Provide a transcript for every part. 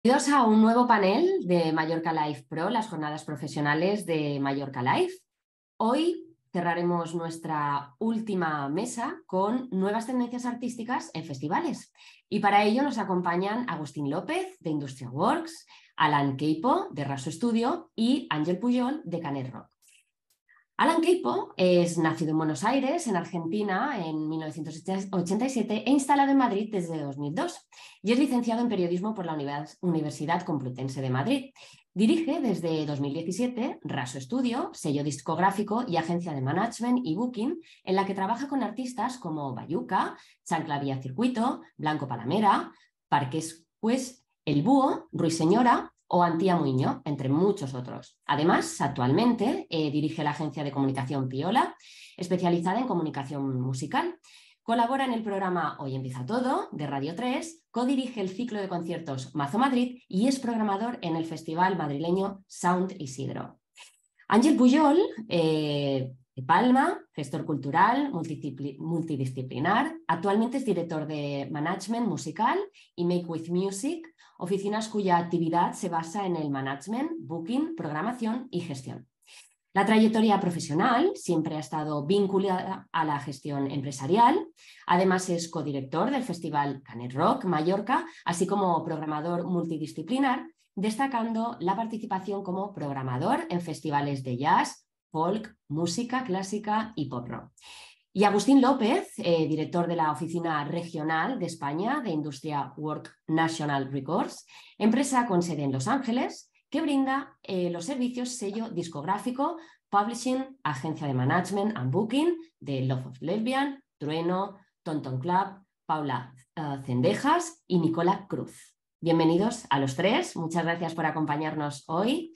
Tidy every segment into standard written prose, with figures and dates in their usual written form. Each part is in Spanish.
Bienvenidos a un nuevo panel de Mallorca Live Pro, las jornadas profesionales de Mallorca Live. Hoy cerraremos nuestra última mesa con nuevas tendencias artísticas en festivales. Y para ello nos acompañan Agustín López, de Industrial Works, Alan Queipo, de Raso Studio, y Ángel Pujol, de Canet Rock. Alan Queipo es nacido en Buenos Aires, en Argentina, en 1987 e instalado en Madrid desde 2002 y es licenciado en periodismo por la Universidad Complutense de Madrid. Dirige desde 2017 Raso Studio, sello discográfico y agencia de management y booking, en la que trabaja con artistas como Bayuca, Chancla Vía Circuito, Blanco Palamera, Parques Pues, El Búho, Ruiseñora o Antía Muiño, entre muchos otros. Además, actualmente dirige la agencia de comunicación Piola, especializada en comunicación musical. Colabora en el programa Hoy Empieza Todo, de Radio 3, codirige el ciclo de conciertos Mazo Madrid y es programador en el festival madrileño Sound Isidro. Ángel Pujol, de Palma, gestor cultural, multidisciplinar, actualmente es director de Management Musical y Make With Music, oficinas cuya actividad se basa en el management, booking, programación y gestión. La trayectoria profesional siempre ha estado vinculada a la gestión empresarial. Además, es codirector del Festival Canet Rock Mallorca, así como programador multidisciplinar, destacando la participación como programador en festivales de jazz, folk, música clásica y pop rock. Y Agustín López, director de la Oficina Regional de España de Industria Work National Records, empresa con sede en Los Ángeles, que brinda los servicios sello discográfico, publishing, agencia de management and booking de Love of Lesbian, Trueno, Tonton Club, Paula Cendejas y Nicola Cruz. Bienvenidos a los tres, muchas gracias por acompañarnos hoy.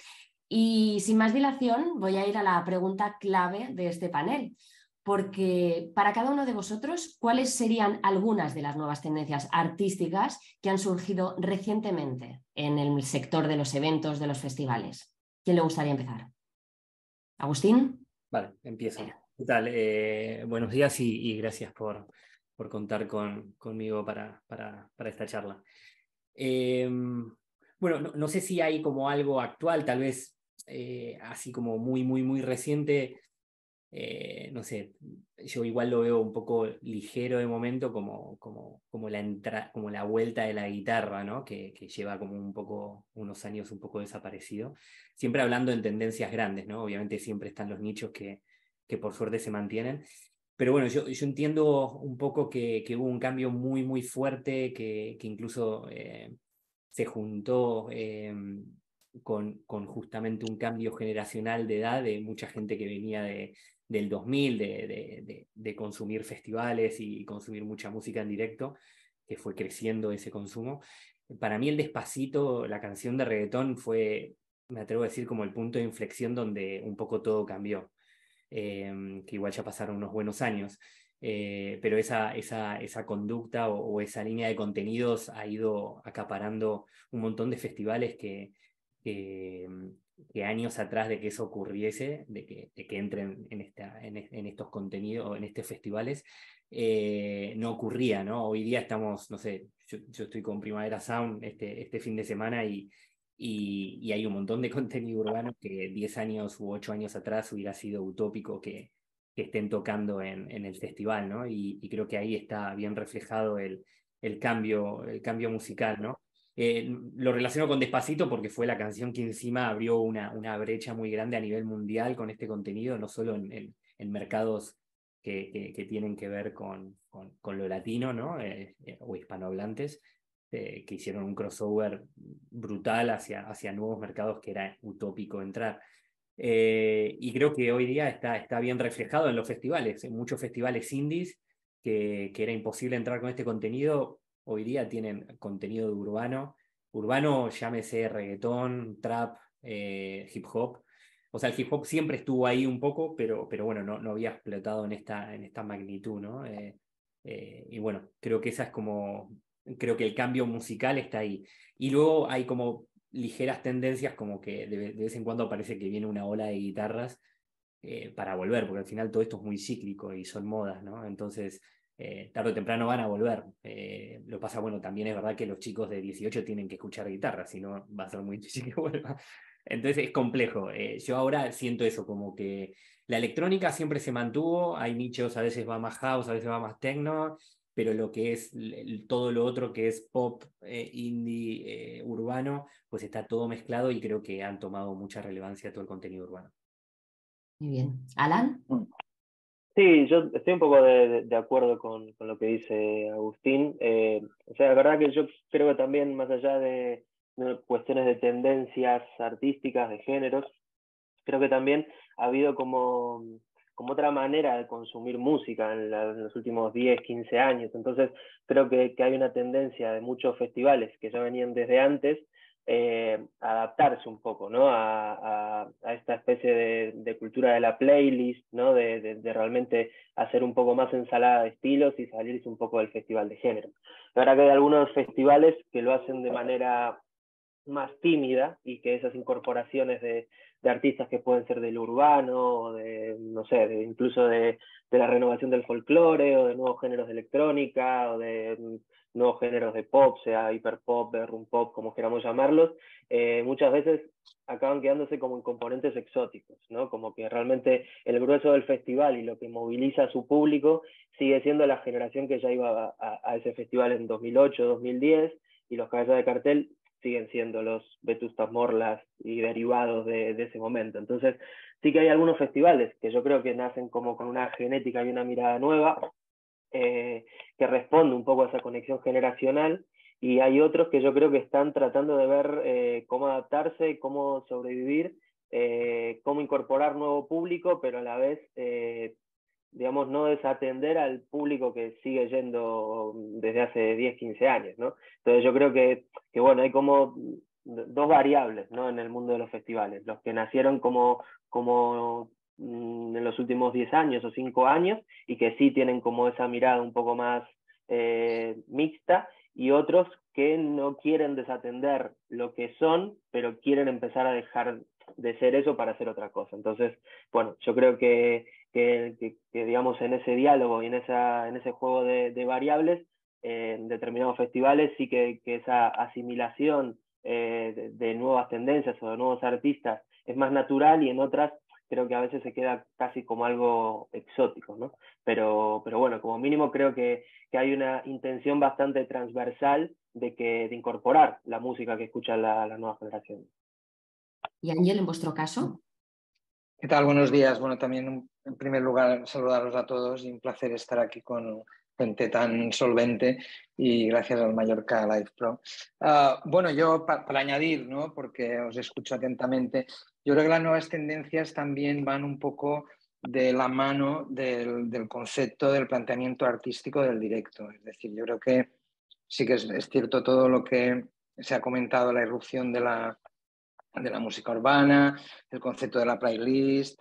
Y sin más dilación, voy a ir a la pregunta clave de este panel, porque para cada uno de vosotros, ¿cuáles serían algunas de las nuevas tendencias artísticas que han surgido recientemente en el sector de los eventos, de los festivales? ¿Quién le gustaría empezar? ¿Agustín? Vale, empiezo. ¿Qué tal? Buenos días y gracias por contar conmigo para esta charla. Bueno, no sé si hay como algo actual, tal vez así como muy reciente. No sé, yo igual lo veo un poco ligero de momento como la vuelta de la guitarra, ¿no? Que lleva como unos años un poco desaparecido. Siempre hablando en tendencias grandes, ¿no? Obviamente siempre están los nichos que por suerte se mantienen. Pero bueno, yo entiendo un poco que hubo un cambio muy fuerte que incluso se juntó con justamente un cambio generacional de edad de mucha gente que venía del 2000, de consumir festivales y consumir mucha música en directo, que fue creciendo ese consumo. Para mí el Despacito, la canción de reggaetón, fue, me atrevo a decir, como el punto de inflexión donde un poco todo cambió, que igual ya pasaron unos buenos años. Pero esa conducta o esa línea de contenidos ha ido acaparando un montón de festivales que, que años atrás de que eso ocurriese, de que entren en estos contenidos, en estos festivales, no ocurría, ¿no? Hoy día estamos, no sé, yo estoy con Primavera Sound este fin de semana y hay un montón de contenido urbano que 10 años u 8 años atrás hubiera sido utópico que estén tocando en el festival, ¿no? Y creo que ahí está bien reflejado el cambio musical, ¿no? Lo relaciono con Despacito porque fue la canción que encima abrió una brecha muy grande a nivel mundial con este contenido, no solo en mercados que tienen que ver con lo latino, ¿no? O hispanohablantes, que hicieron un crossover brutal hacia nuevos mercados que era utópico entrar. Y creo que hoy día está bien reflejado en los festivales, en muchos festivales indies que era imposible entrar con este contenido, hoy día tienen contenido de urbano llámese reggaetón, trap, hip hop. O sea, el hip hop siempre estuvo ahí un poco, pero bueno, no había explotado en esta magnitud, ¿no? Y bueno, creo que creo que el cambio musical está ahí. Y luego hay como ligeras tendencias, como que de vez en cuando parece que viene una ola de guitarras para volver, porque al final todo esto es muy cíclico y son modas, ¿no? Entonces, tarde o temprano van a volver. Lo pasa, bueno, también es verdad que los chicos de 18 tienen que escuchar guitarra, si no va a ser muy difícil que vuelva. Entonces es complejo. Yo ahora siento eso, como que la electrónica siempre se mantuvo, hay nichos, a veces va más house, a veces va más techno, pero lo que es todo lo otro que es pop, indie, urbano, pues está todo mezclado y creo que han tomado mucha relevancia todo el contenido urbano. Muy bien. Alan. Sí, yo estoy un poco de acuerdo con lo que dice Agustín. O sea, la verdad que yo creo que también, más allá de cuestiones de tendencias artísticas, de géneros, creo que también ha habido como otra manera de consumir música en los últimos 10, 15 años. Entonces, creo que hay una tendencia de muchos festivales que ya venían desde antes, adaptarse un poco, ¿no? A esta especie de cultura de la playlist, ¿no? De realmente hacer un poco más ensalada de estilos y salirse un poco del festival de género. La verdad que hay algunos festivales que lo hacen de manera más tímida y que esas incorporaciones de artistas que pueden ser del urbano, o de, no sé, incluso de la renovación del folclore, o de nuevos géneros de electrónica, o de nuevos géneros de pop, sea hiperpop, bedroom pop, como queramos llamarlos, muchas veces acaban quedándose como en componentes exóticos, ¿no? Como que realmente el grueso del festival y lo que moviliza a su público sigue siendo la generación que ya iba a ese festival en 2008, 2010, y los cabezas de cartel siguen siendo los Vetustas Morlas y derivados de ese momento. Entonces, sí que hay algunos festivales que yo creo que nacen como con una genética y una mirada nueva, que responde un poco a esa conexión generacional, y hay otros que yo creo que están tratando de ver cómo adaptarse, cómo sobrevivir, cómo incorporar nuevo público, pero a la vez digamos, no desatender al público que sigue yendo desde hace 10, 15 años, ¿no? Entonces yo creo que bueno, hay como dos variables, ¿no? En el mundo de los festivales, los que nacieron como en los últimos 10 años o 5 años y que sí tienen como esa mirada un poco más mixta, y otros que no quieren desatender lo que son, pero quieren empezar a dejar de ser eso para hacer otra cosa. Entonces, bueno, yo creo que digamos, en ese diálogo y en ese juego de variables, en determinados festivales sí que esa asimilación de nuevas tendencias o de nuevos artistas es más natural, y en otras creo que a veces se queda casi como algo exótico, ¿no? Pero bueno, como mínimo creo que hay una intención bastante transversal de incorporar la música que escuchan las nuevas generaciones. ¿Y Ángel, en vuestro caso? ¿Qué tal? Buenos días. Bueno, también en primer lugar saludaros a todos y un placer estar aquí con gente tan solvente, y gracias al Mallorca Live Pro. Bueno, yo para añadir, ¿no? Porque os escucho atentamente, yo creo que las nuevas tendencias también van un poco de la mano del concepto del planteamiento artístico del directo. Es decir, yo creo que sí que es cierto todo lo que se ha comentado, la irrupción de la música urbana, el concepto de la playlist,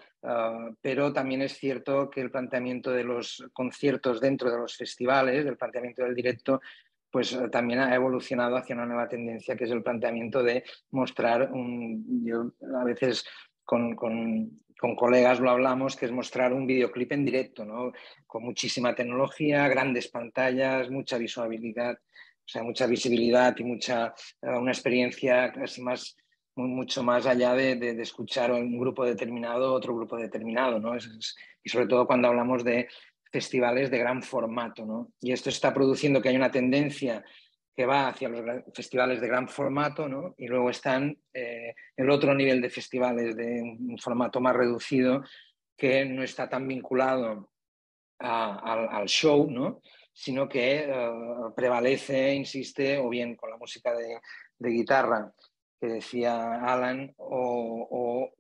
pero también es cierto que el planteamiento de los conciertos dentro de los festivales, el planteamiento del directo, pues también ha evolucionado hacia una nueva tendencia, que es el planteamiento de mostrar yo a veces con colegas lo hablamos, que es mostrar un videoclip en directo, ¿no? Con muchísima tecnología, grandes pantallas, mucha visualidad, o sea, mucha visibilidad y una experiencia casi mucho más allá de escuchar un grupo determinado, otro grupo determinado, ¿no? Y sobre todo cuando hablamos de festivales de gran formato, ¿no? Y esto está produciendo que hay una tendencia que va hacia los festivales de gran formato, ¿no? Y luego están el otro nivel de festivales de un formato más reducido, que no está tan vinculado al show, ¿no? Sino que prevalece, insiste, o bien con la música de guitarra que decía Alan, o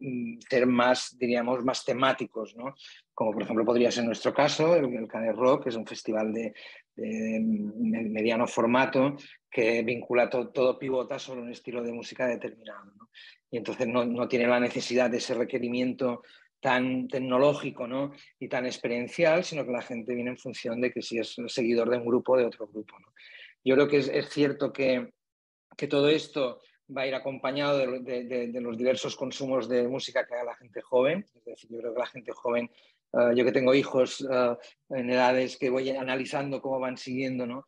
ser más, diríamos, más temáticos, ¿no? Como por ejemplo podría ser nuestro caso, el Canet Rock, que es un festival de mediano formato que vincula todo pivota sobre un estilo de música determinado, ¿no? Y entonces no tiene la necesidad de ese requerimiento tan tecnológico, ¿no? Y tan experiencial, sino que la gente viene en función de que si es seguidor de un grupo o de otro grupo, ¿no? Yo creo que es cierto que todo esto va a ir acompañado de los diversos consumos de música que haga la gente joven. Es decir, yo creo que la gente joven yo que tengo hijos en edades que voy analizando cómo van siguiendo, ¿no?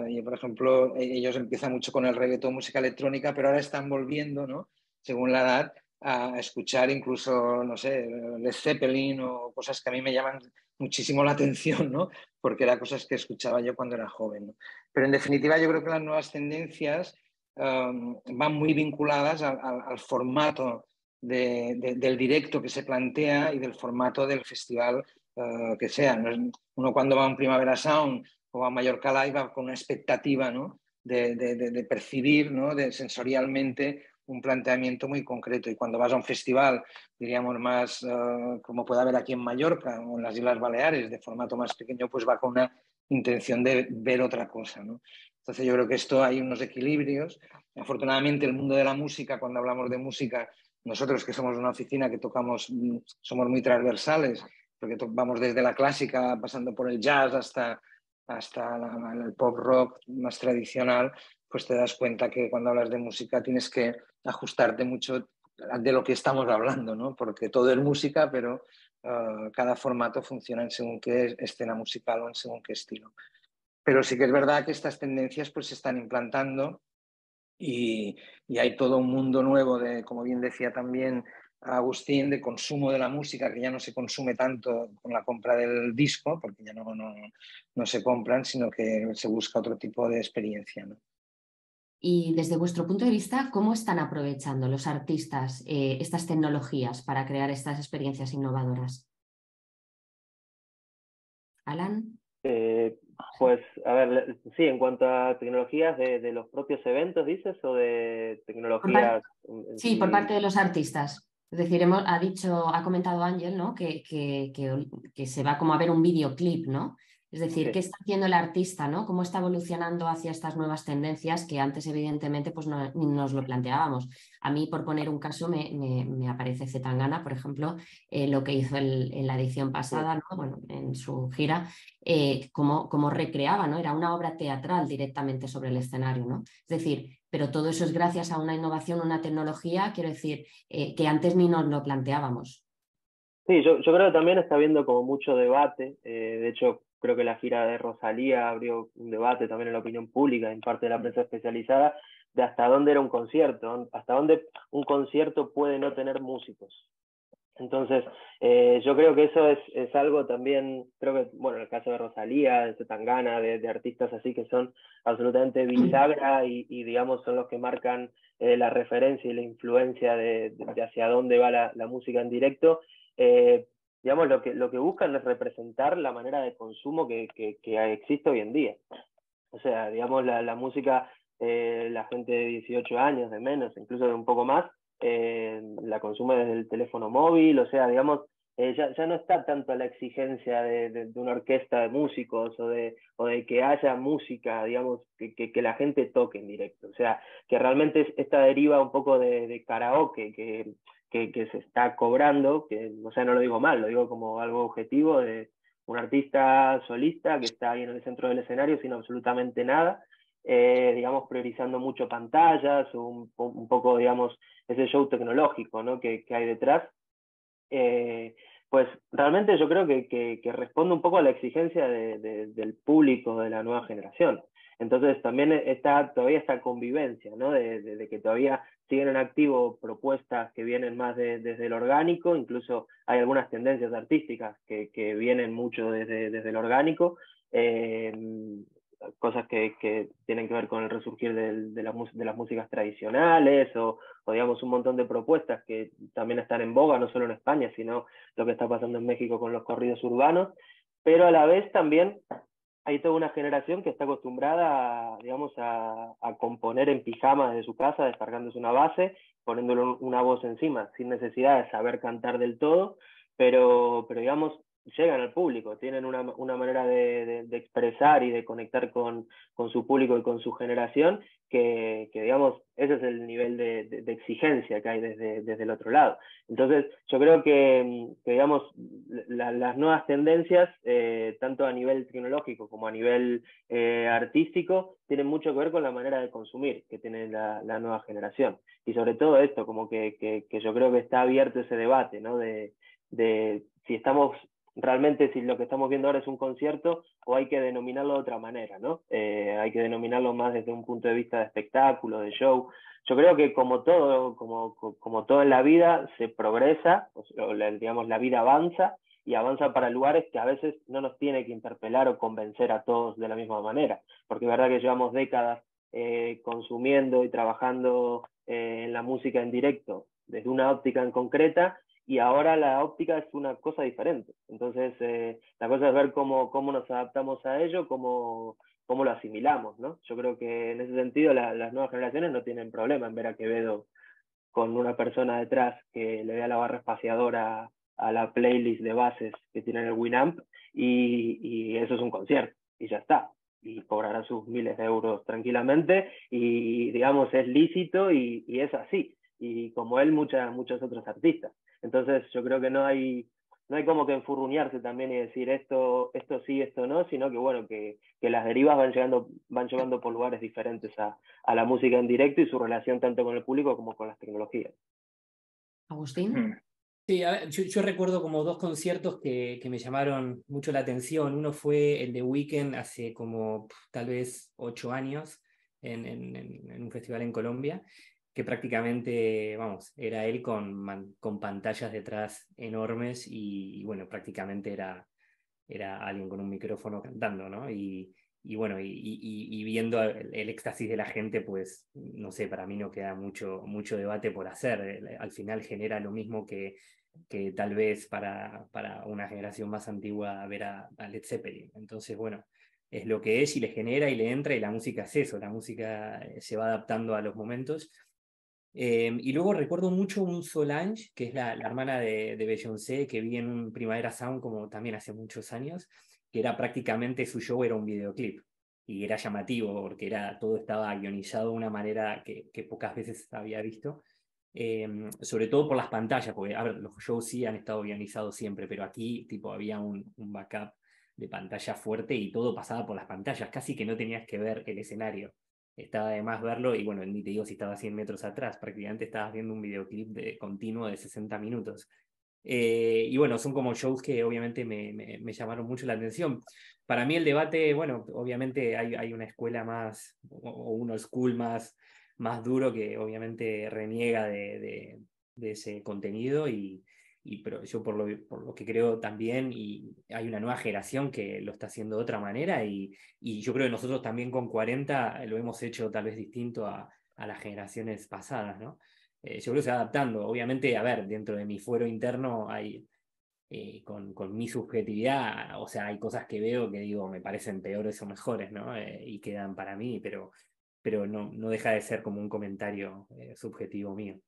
Y por ejemplo, ellos empiezan mucho con el reggaetón, música electrónica, pero ahora están volviendo, ¿no? Según la edad, a escuchar incluso, no sé, Led Zeppelin o cosas que a mí me llaman muchísimo la atención, ¿no? Porque eran cosas que escuchaba yo cuando era joven, ¿no? Pero en definitiva yo creo que las nuevas tendencias van muy vinculadas al formato del directo que se plantea y del formato del festival que sea. Uno cuando va a un Primavera Sound o a Mallorca Live va con una expectativa, ¿no? de percibir, ¿no? Sensorialmente un planteamiento muy concreto. Y cuando vas a un festival, diríamos más como puede haber aquí en Mallorca o en las Islas Baleares, de formato más pequeño, pues va con una intención de ver otra cosa, ¿no? Entonces yo creo que esto hay unos equilibrios. Afortunadamente el mundo de la música, cuando hablamos de música, nosotros que somos una oficina que tocamos, somos muy transversales, porque vamos desde la clásica, pasando por el jazz hasta el pop rock más tradicional, pues te das cuenta que cuando hablas de música tienes que ajustarte mucho de lo que estamos hablando, ¿no? Porque todo es música, pero cada formato funciona en según qué escena musical o en según qué estilo. Pero sí que es verdad que estas tendencias pues se están implantando y hay todo un mundo nuevo de, como bien decía también Agustín, de consumo de la música, que ya no se consume tanto con la compra del disco, porque ya no se compran, sino que se busca otro tipo de experiencia, ¿no? Y desde vuestro punto de vista, ¿cómo están aprovechando los artistas estas tecnologías para crear estas experiencias innovadoras? Alan. Pues, a ver, sí, en cuanto a tecnologías de los propios eventos, dices, o de tecnologías en Sí, por sí. parte de los artistas. Es decir, ha comentado Ángel, ¿no? que se va como a ver un videoclip, ¿no? Es decir, Sí. ¿qué está haciendo el artista, ¿no? ¿Cómo está evolucionando hacia estas nuevas tendencias que antes, evidentemente, pues no, ni nos lo planteábamos? A mí, por poner un caso, me aparece Zetangana, por ejemplo, lo que hizo en la edición pasada, ¿no? Bueno, en su gira, cómo recreaba, ¿no? Era una obra teatral directamente sobre el escenario, ¿no? Es decir, pero todo eso es gracias a una innovación, una tecnología, quiero decir, que antes ni nos lo planteábamos. Sí, yo creo que también está habiendo como mucho debate. De hecho, creo que la gira de Rosalía abrió un debate también en la opinión pública, en parte de la prensa especializada, de hasta dónde era un concierto, hasta dónde un concierto puede no tener músicos. Entonces, yo creo que eso es algo también, creo que, bueno, en el caso de Rosalía, de Zetangana, de artistas así que son absolutamente bisagra y digamos, son los que marcan la referencia y la influencia de hacia dónde va la música en directo. Digamos, lo que buscan es representar la manera de consumo que existe hoy en día. O sea, digamos, la música, la gente de 18 años, de menos, incluso de un poco más, la consume desde el teléfono móvil, o sea, digamos, ya no está tanto la exigencia de una orquesta de músicos o de que haya música, digamos, que la gente toque en directo. O sea, que realmente esta deriva un poco de karaoke que se está cobrando, que, o sea, no lo digo mal, lo digo como algo objetivo de un artista solista que está ahí en el centro del escenario sin absolutamente nada, digamos, priorizando mucho pantallas, un poco, digamos, ese show tecnológico, ¿no? que hay detrás. Pues realmente yo creo que responde un poco a la exigencia del público de la nueva generación. Entonces también está todavía esta convivencia, ¿no? de que todavía siguen en activo propuestas que vienen más desde el orgánico, incluso hay algunas tendencias artísticas que vienen mucho desde el orgánico, cosas que tienen que ver con el resurgir de las músicas tradicionales o digamos un montón de propuestas que también están en boga, no solo en España, sino lo que está pasando en México con los corridos urbanos, pero a la vez también hay toda una generación que está acostumbrada, digamos, a componer en pijama desde su casa, descargándose una base, poniéndole una voz encima, sin necesidad de saber cantar del todo, pero digamos, llegan al público, tienen una manera de expresar y de conectar con su público y con su generación, que digamos, ese es el nivel de exigencia que hay desde el otro lado. Entonces, yo creo que digamos, las nuevas tendencias, tanto a nivel tecnológico como a nivel artístico, tienen mucho que ver con la manera de consumir que tiene la nueva generación. Y sobre todo esto, como que yo creo que está abierto ese debate, ¿no? de si estamos realmente si lo que estamos viendo ahora es un concierto o hay que denominarlo de otra manera, ¿no? Hay que denominarlo más desde un punto de vista de espectáculo, de show. Yo creo que como todo en la vida se progresa, digamos, la vida avanza y avanza para lugares que a veces no nos tiene que interpelar o convencer a todos de la misma manera, porque es verdad que llevamos décadas consumiendo y trabajando en la música en directo desde una óptica en concreta, y ahora la óptica es una cosa diferente. Entonces, la cosa es ver cómo nos adaptamos a ello, cómo lo asimilamos, ¿no? Yo creo que en ese sentido las nuevas generaciones no tienen problema en ver a Quevedo con una persona detrás que le dé la barra espaciadora a la playlist de bases que tiene en el Winamp, y eso es un concierto, y ya está. Y cobrará sus miles de euros tranquilamente, y digamos, es lícito y es así. Y como él, muchos otros artistas. Entonces yo creo que no hay como que enfurruñarse también y decir esto sí, esto no, sino que bueno, que las derivas van llevando por lugares diferentes a la música en directo y su relación tanto con el público como con las tecnologías. Agustín. Sí, a ver, yo recuerdo como dos conciertos que me llamaron mucho la atención. Uno fue el de Weeknd hace como tal vez 8 años en un festival en Colombia, que prácticamente, vamos, era él con pantallas detrás enormes y bueno, prácticamente era alguien con un micrófono cantando, ¿no? Y bueno, y viendo el éxtasis de la gente, pues, no sé, para mí no queda mucho debate por hacer. Al final genera lo mismo que tal vez para una generación más antigua ver a Led Zeppelin. Entonces, bueno, es lo que es y le genera y le entra, y la música es eso, la música se va adaptando a los momentos. Y luego recuerdo mucho un Solange, que es la hermana de Beyoncé, que vi en un Primavera Sound como también hace muchos años, que era prácticamente su show era un videoclip. Y era llamativo porque todo estaba guionizado de una manera que pocas veces había visto. Sobre todo por las pantallas, porque a ver, los shows sí han estado guionizados siempre, pero aquí tipo había un backup de pantalla fuerte y todo pasaba por las pantallas, casi que no tenías que ver el escenario. Estaba de más verlo, y bueno, ni te digo si estaba a 100 metros atrás, prácticamente estabas viendo un videoclip continuo de 60 minutos. Y bueno, son como shows que obviamente me llamaron mucho la atención. Para mí el debate, bueno, obviamente hay una escuela más, o uno school más duro, que obviamente reniega de ese contenido, pero yo por lo que creo también, y hay una nueva generación que lo está haciendo de otra manera, y yo creo que nosotros también con 40 lo hemos hecho tal vez distinto a las generaciones pasadas, ¿no? Yo creo que se va adaptando. Obviamente, a ver, dentro de mi fuero interno hay, con mi subjetividad, o sea, hay cosas que veo que digo, me parecen peores o mejores, ¿no? Y quedan para mí, pero no deja de ser como un comentario subjetivo mío.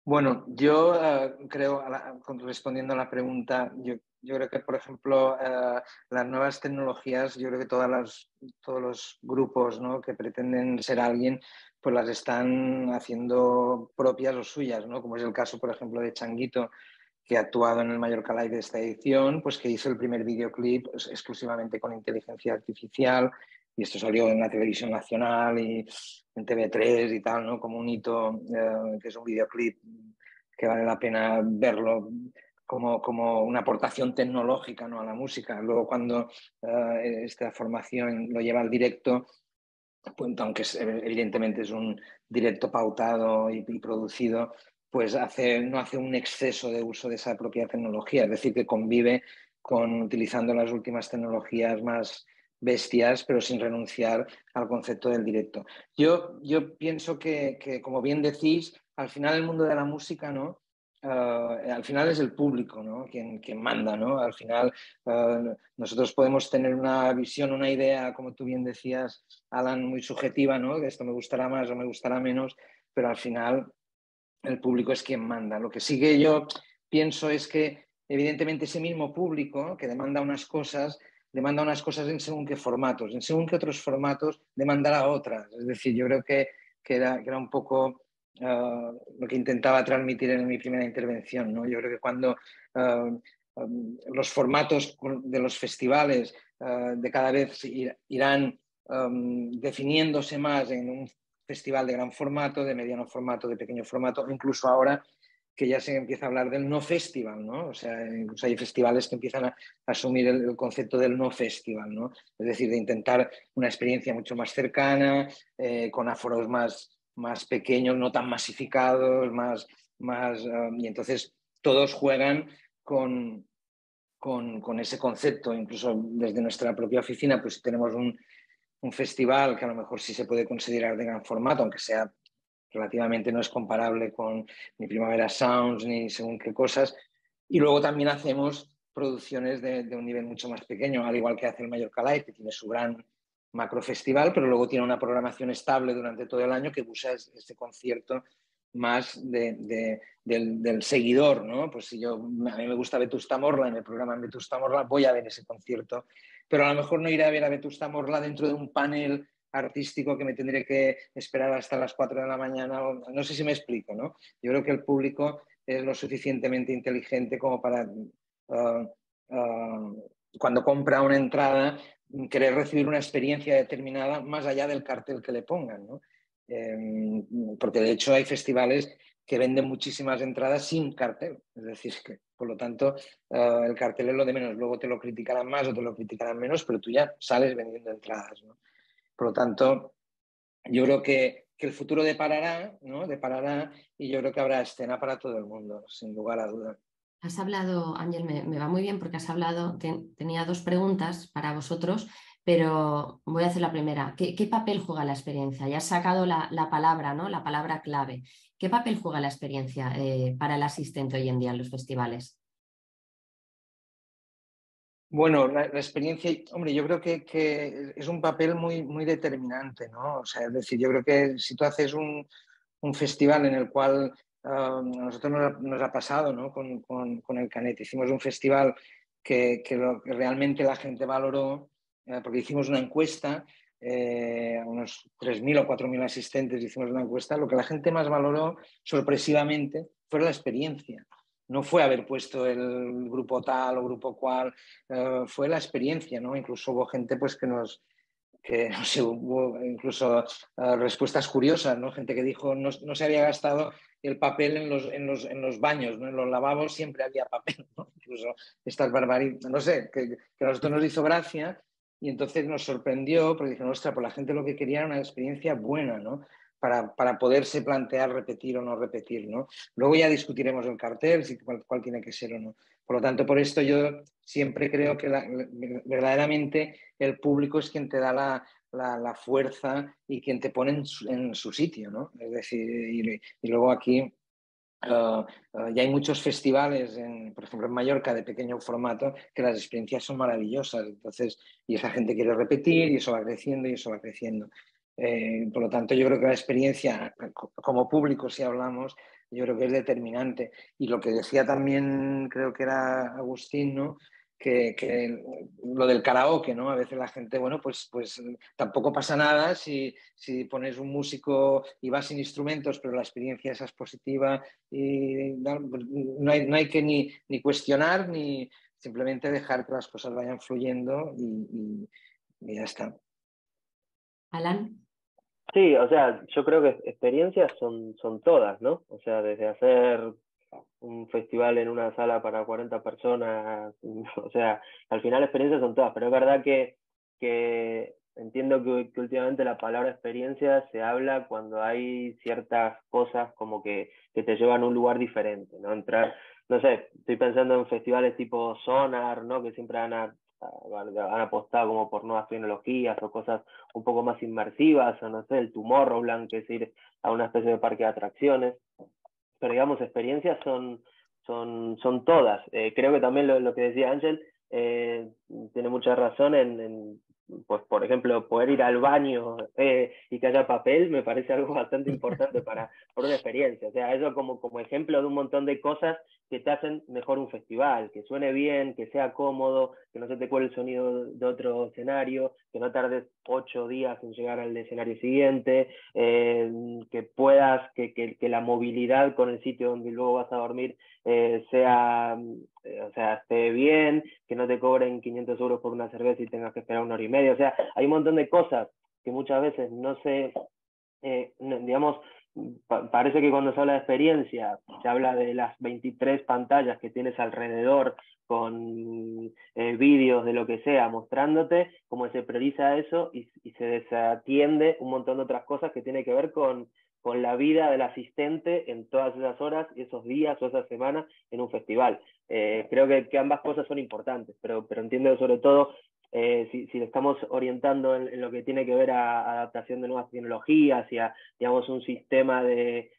Bueno, yo creo, respondiendo a la pregunta, yo creo que, por ejemplo, las nuevas tecnologías, yo creo que todos los grupos, ¿no?, que pretenden ser alguien, pues las están haciendo propias o suyas, ¿no? Como es el caso, por ejemplo, de Changuito, que ha actuado en el Mallorca Live de esta edición, pues que hizo el primer videoclip exclusivamente con inteligencia artificial, y esto salió en la televisión nacional y en TV3 y tal, ¿no? Como un hito, que es un videoclip que vale la pena verlo como una aportación tecnológica, ¿no?, a la música. Luego, cuando esta formación lo lleva al directo, pues, aunque evidentemente es un directo pautado y producido, pues no hace un exceso de uso de esa propia tecnología, es decir, que convive utilizando las últimas tecnologías más bestias, pero sin renunciar al concepto del directo. Yo pienso que, como bien decís, al final el mundo de la música, ¿no?, al final es el público, ¿no?, quien manda, ¿no? Al final nosotros podemos tener una visión, una idea, como tú bien decías, Alan, muy subjetiva, ¿no?, que esto me gustará más o me gustará menos, pero al final el público es quien manda. Lo que sí que yo pienso es que, evidentemente, ese mismo público que demanda unas cosas en según qué formatos, en según qué otros formatos demandará otras. Es decir, yo creo que era un poco lo que intentaba transmitir en mi primera intervención, ¿no? Yo creo que cuando los formatos de los festivales de cada vez irán definiéndose más en un festival de gran formato, de mediano formato, de pequeño formato, incluso ahora que ya se empieza a hablar del no festival, ¿no? O sea, incluso hay festivales que empiezan a asumir el concepto del no festival, ¿no? Es decir, de intentar una experiencia mucho más cercana, con aforos más pequeños, no tan masificados, y entonces todos juegan con ese concepto. Incluso desde nuestra propia oficina pues tenemos un festival que a lo mejor sí se puede considerar de gran formato, aunque sea relativamente, no es comparable con ni Primavera Sounds ni según qué cosas. Y luego también hacemos producciones de un nivel mucho más pequeño, al igual que hace el Mallorca Live, que tiene su gran macrofestival, pero luego tiene una programación estable durante todo el año que busca este concierto más del seguidor, ¿no? Pues si a mí me gusta Vetusta Morla y me programan Vetusta Morla, voy a ver ese concierto, pero a lo mejor no iré a ver a Vetusta Morla dentro de un panel artístico que me tendré que esperar hasta las 4 de la mañana. No sé si me explico, ¿no? Yo creo que el público es lo suficientemente inteligente como para, cuando compra una entrada, querer recibir una experiencia determinada más allá del cartel que le pongan, ¿no? Porque de hecho hay festivales que venden muchísimas entradas sin cartel. Es decir, que por lo tanto el cartel es lo de menos. Luego te lo criticarán más o te lo criticarán menos, pero tú ya sales vendiendo entradas, ¿no? Por lo tanto, yo creo que el futuro deparará, ¿no? Deparará, y yo creo que habrá escena para todo el mundo, sin lugar a dudas. Has hablado, Ángel, me va muy bien porque has hablado, tenía dos preguntas para vosotros, pero voy a hacer la primera. ¿Qué papel juega la experiencia? Ya has sacado la palabra, ¿no? La palabra clave. ¿Qué papel juega la experiencia para el asistente hoy en día en los festivales? Bueno, la experiencia, hombre, yo creo que es un papel muy determinante, ¿no? O sea, es decir, yo creo que si tú haces un festival en el cual a nosotros nos ha pasado, ¿no? Con el Canet. Hicimos un festival que realmente la gente valoró, porque hicimos una encuesta, a unos 3.000 o 4.000 asistentes hicimos una encuesta. Lo que la gente más valoró, sorpresivamente, fue la experiencia. No fue haber puesto el grupo tal o grupo cual, fue la experiencia, ¿no? Incluso hubo gente pues que no sé, hubo incluso respuestas curiosas, ¿no? Gente que dijo no se había gastado el papel en los baños, ¿no? En los lavabos siempre había papel, ¿no? Incluso estas barbaridades, no sé, que a nosotros nos hizo gracia y entonces nos sorprendió porque dijimos, ostras, pues la gente lo que quería era una experiencia buena, ¿no? Para poderse plantear repetir o no repetir, ¿no? Luego ya discutiremos el cartel, si cuál tiene que ser o no. Por lo tanto, por esto yo siempre creo que verdaderamente el público es quien te da la fuerza y quien te pone en su sitio, ¿no? Es decir, y luego aquí ya hay muchos festivales, por ejemplo en Mallorca, de pequeño formato, que las experiencias son maravillosas. Entonces, y esa gente quiere repetir y eso va creciendo y eso va creciendo. Por lo tanto, yo creo que la experiencia, como público, si hablamos, yo creo que es determinante. Y lo que decía también, creo que era Agustín, ¿no? Que lo del karaoke, ¿no? A veces la gente, bueno, pues tampoco pasa nada si pones un músico y vas sin instrumentos, pero la experiencia esa es positiva y no hay que ni cuestionar ni simplemente dejar que las cosas vayan fluyendo y ya está. Alan. Sí, o sea, yo creo que experiencias son todas, ¿no? O sea, desde hacer un festival en una sala para 40 personas, o sea, al final experiencias son todas, pero es verdad que entiendo que últimamente la palabra experiencia se habla cuando hay ciertas cosas como que te llevan a un lugar diferente, ¿no? Entrar, no sé, estoy pensando en festivales tipo Sonar, ¿no? Que siempre han apostado como por nuevas tecnologías o cosas un poco más inmersivas, o no sé, el Tomorrowland, que es ir a una especie de parque de atracciones. Pero digamos, experiencias son todas. Creo que también lo que decía Ángel tiene mucha razón pues, por ejemplo, poder ir al baño y que haya papel me parece algo bastante importante por una experiencia. O sea, eso como ejemplo de un montón de cosas que te hacen mejor un festival, que suene bien, que sea cómodo, que no se te cuele el sonido de otro escenario, que no tardes 8 días en llegar al escenario siguiente, que puedas, que la movilidad con el sitio donde luego vas a dormir sea, o sea, esté bien, que no te cobren 500 euros por una cerveza y tengas que esperar 1 hora y media. O sea, hay un montón de cosas que muchas veces no se, digamos, parece que cuando se habla de experiencia, se habla de las 23 pantallas que tienes alrededor con vídeos de lo que sea mostrándote, como se prioriza eso y se desatiende un montón de otras cosas que tiene que ver con la vida del asistente en todas esas horas, esos días o esas semanas en un festival. Creo que ambas cosas son importantes, pero entiendo sobre todo si le estamos orientando en lo que tiene que ver a adaptación de nuevas tecnologías y a, digamos, un sistema que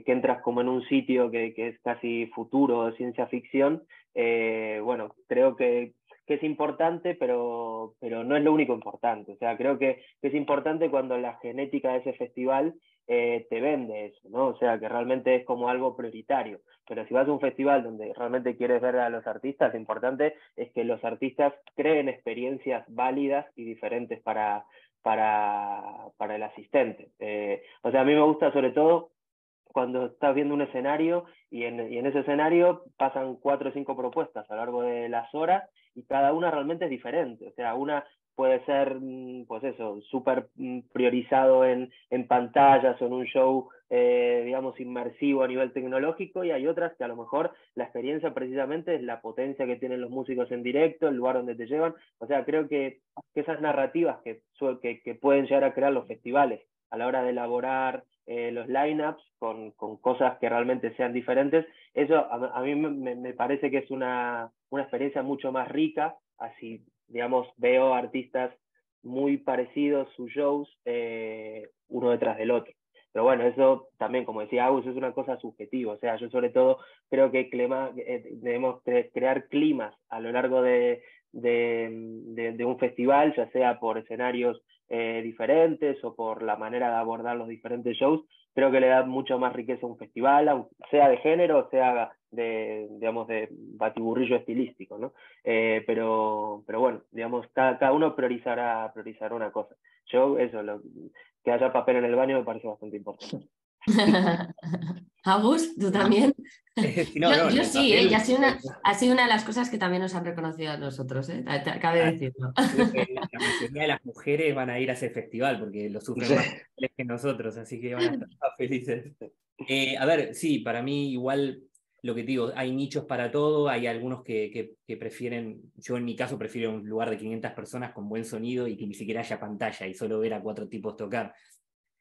entras como en un sitio que es casi futuro, de ciencia ficción, bueno, creo que es importante, pero no es lo único importante. O sea, creo que es importante cuando la genética de ese festival te vende eso, ¿no? O sea, que realmente es como algo prioritario. Pero si vas a un festival donde realmente quieres ver a los artistas, lo importante es que los artistas creen experiencias válidas y diferentes para el asistente. O sea, a mí me gusta sobre todo cuando estás viendo un escenario y en ese escenario pasan 4 o 5 propuestas a lo largo de las horas y cada una realmente es diferente. O sea, una puede ser, pues eso, súper priorizado en pantallas o en un show, digamos, inmersivo a nivel tecnológico, y hay otras que a lo mejor la experiencia precisamente es la potencia que tienen los músicos en directo, el lugar donde te llevan. O sea, creo que esas narrativas que pueden llegar a crear los festivales a la hora de elaborar los lineups con cosas que realmente sean diferentes, eso a mí me parece que es una experiencia mucho más rica, así, digamos, veo artistas muy parecidos, sus shows, uno detrás del otro. Pero bueno, eso también, como decía Agus, es una cosa subjetiva. O sea, yo sobre todo creo que debemos crear climas a lo largo de un festival, ya sea por escenarios diferentes o por la manera de abordar los diferentes shows. Creo que le da mucho más riqueza a un festival, sea de género, sea digamos, de batiburrillo estilístico, ¿no? Pero bueno, digamos, cada uno priorizará una cosa. Yo, eso, que haya papel en el baño me parece bastante importante. Agus, ¿tú también? Yo el sí, papel, y ha sido una de las cosas que también nos han reconocido a nosotros, cabe decirlo. creo que la mayoría de las mujeres van a ir a ese festival porque lo sufren más que nosotros, así que van a estar más felices. A ver, sí, para mí igual lo que te digo, hay nichos para todo, hay algunos que prefieren, yo en mi caso prefiero un lugar de 500 personas con buen sonido y que ni siquiera haya pantalla y solo ver a 4 tipos tocar.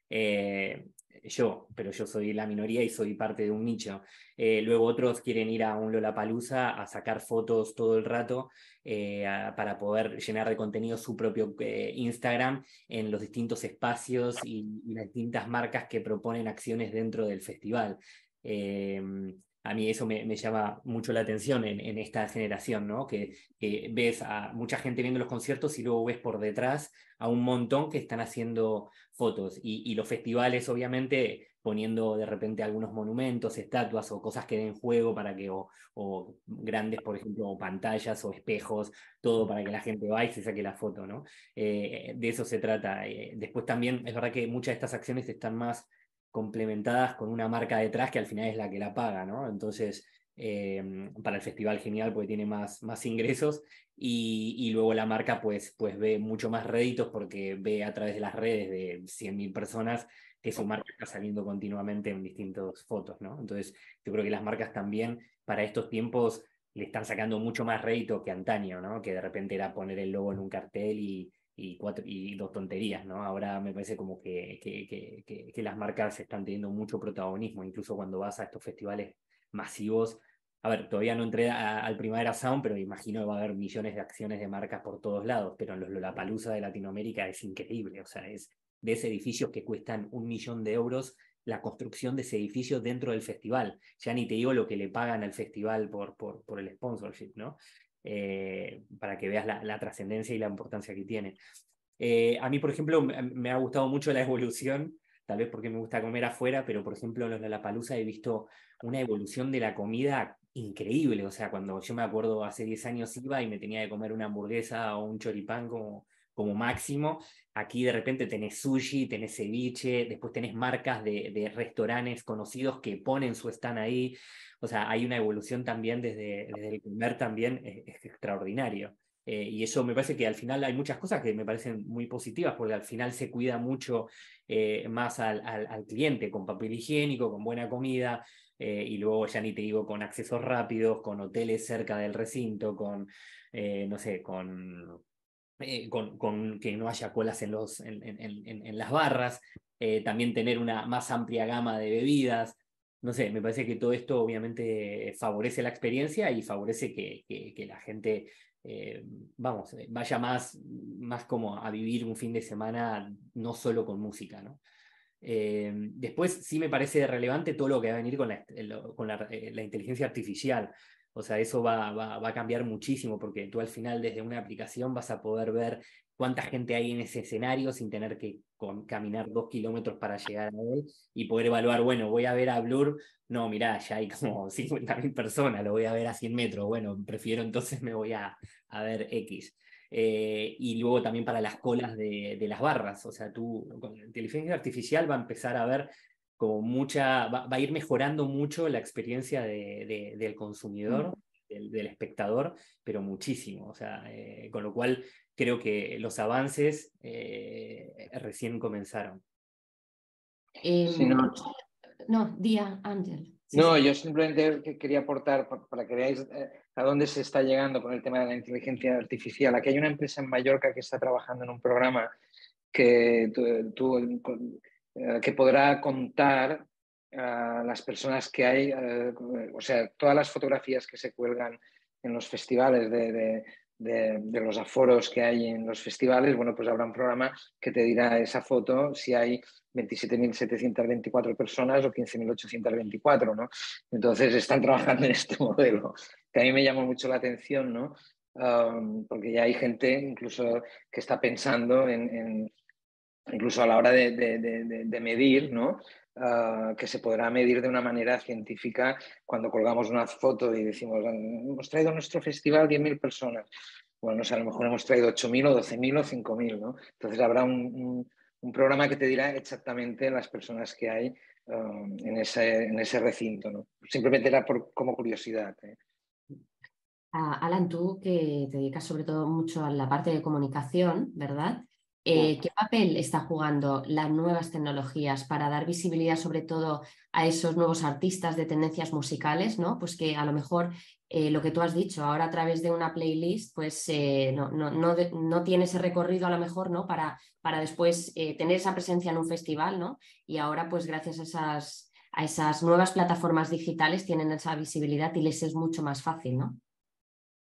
Pero yo soy la minoría y soy parte de un nicho. Luego otros quieren ir a un Lollapalooza a sacar fotos todo el rato para poder llenar de contenido su propio Instagram en los distintos espacios y las distintas marcas que proponen acciones dentro del festival. A mí eso me llama mucho la atención en esta generación, ¿no? Que ves a mucha gente viendo los conciertos y luego ves por detrás a un montón que están haciendo fotos y los festivales obviamente poniendo de repente algunos monumentos, estatuas o cosas que den juego para que, o grandes, por ejemplo, o pantallas o espejos, todo para que la gente vaya y se saque la foto, ¿no? De eso se trata. Después también es verdad que muchas de estas acciones están más complementadas con una marca detrás que al final es la que la paga, ¿no? Entonces, para el festival genial porque tiene más ingresos y luego la marca pues ve mucho más réditos porque ve a través de las redes de 100.000 personas que su marca está saliendo continuamente en distintas fotos, ¿no? Entonces, yo creo que las marcas también para estos tiempos le están sacando mucho más rédito que antaño, ¿no? Que de repente era poner el logo en un cartel y 2 tonterías, ¿no? Ahora me parece como que las marcas están teniendo mucho protagonismo, incluso cuando vas a estos festivales masivos. A ver, todavía no entré al Primavera Sound, pero imagino que va a haber millones de acciones de marcas por todos lados, pero en los Lollapalooza de Latinoamérica es increíble, o sea, es de ese edificios que cuestan 1.000.000 de euros la construcción de ese edificio dentro del festival. Ya ni te digo lo que le pagan al festival por el sponsorship, ¿no? Para que veas la trascendencia y la importancia que tiene. A mí, por ejemplo, me ha gustado mucho la evolución, tal vez porque me gusta comer afuera, pero por ejemplo en los Lollapalooza he visto una evolución de la comida increíble. O sea, cuando yo me acuerdo hace 10 años iba y me tenía que comer una hamburguesa o un choripán como máximo, aquí de repente tenés sushi, tenés ceviche, después tenés marcas de restaurantes conocidos que ponen su stand ahí. O sea, hay una evolución también desde el comer también, es extraordinario. Y eso me parece que al final hay muchas cosas que me parecen muy positivas, porque al final se cuida mucho más al cliente, con papel higiénico, con buena comida, y luego ya ni te digo con accesos rápidos, con hoteles cerca del recinto, con, no sé, con que no haya colas en las barras, también tener una más amplia gama de bebidas. No sé, me parece que todo esto obviamente favorece la experiencia y favorece que la gente vaya más como a vivir un fin de semana no solo con música, ¿no? Después sí me parece relevante todo lo que va a venir con la inteligencia artificial. O sea, eso va a cambiar muchísimo porque tú al final desde una aplicación vas a poder ver cuánta gente hay en ese escenario sin tener que caminar 2 kilómetros para llegar a él y poder evaluar, bueno, voy a ver a Blur, no, mirá, ya hay como 50.000 personas, lo voy a ver a 100 metros, bueno, prefiero entonces me voy a ver X. Y luego también para las colas de las barras, o sea, tú con la inteligencia artificial va a empezar a ver como va a ir mejorando mucho la experiencia del consumidor, del espectador, pero muchísimo, o sea, con lo cual creo que los avances recién comenzaron. Sí, no, No, Día, Ángel. Sí, no, sí. yo simplemente quería aportar para que veáis a dónde se está llegando con el tema de la inteligencia artificial. Aquí hay una empresa en Mallorca que está trabajando en un programa que, que podrá contar a las personas que hay, o sea, todas las fotografías que se cuelgan en los festivales de los aforos que hay en los festivales. Bueno, pues habrá un programa que te dirá esa foto si hay 27.724 personas o 15.824, ¿no? Entonces están trabajando en este modelo, que a mí me llamó mucho la atención, ¿no? Porque ya hay gente incluso que está pensando incluso a la hora de medir, ¿no? Que se podrá medir de una manera científica cuando colgamos una foto y decimos, hemos traído a nuestro festival 10.000 personas. Bueno, no sé, a lo mejor hemos traído 8.000 o 12.000 o 5.000, ¿no? Entonces habrá un programa que te dirá exactamente las personas que hay en ese recinto, ¿no? Simplemente era como curiosidad, ¿eh? Alan, tú que te dedicas sobre todo mucho a la parte de comunicación, ¿verdad? ¿Qué papel está jugando las nuevas tecnologías para dar visibilidad sobre todo a esos nuevos artistas de tendencias musicales, ¿no? Pues que a lo mejor lo que tú has dicho, ahora a través de una playlist, pues no tiene ese recorrido a lo mejor, ¿no? Para después tener esa presencia en un festival, ¿no? Y ahora, pues gracias a esas nuevas plataformas digitales tienen esa visibilidad y les es mucho más fácil, ¿no?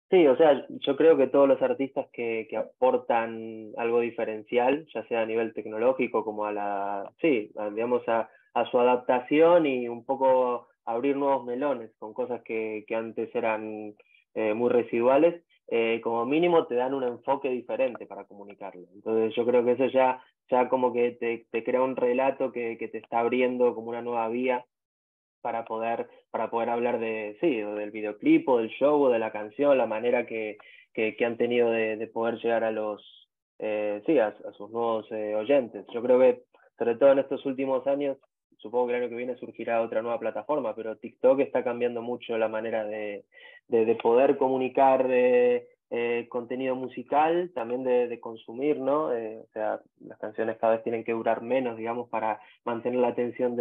Sí, o sea, yo creo que todos los artistas que aportan algo diferencial, ya sea a nivel tecnológico como digamos, a su adaptación y un poco abrir nuevos melones con cosas que antes eran muy residuales, como mínimo te dan un enfoque diferente para comunicarlo. Entonces yo creo que eso ya como que te crea un relato que te está abriendo como una nueva vía para poder hablar sí, o del videoclip o del show o de la canción, la manera que han tenido de poder llegar sí, a sus nuevos oyentes. Yo creo que, sobre todo en estos últimos años, supongo que el año que viene surgirá otra nueva plataforma, pero TikTok está cambiando mucho la manera de poder comunicar contenido musical, también de consumir, ¿no? O sea, las canciones cada vez tienen que durar menos, digamos, para mantener la atención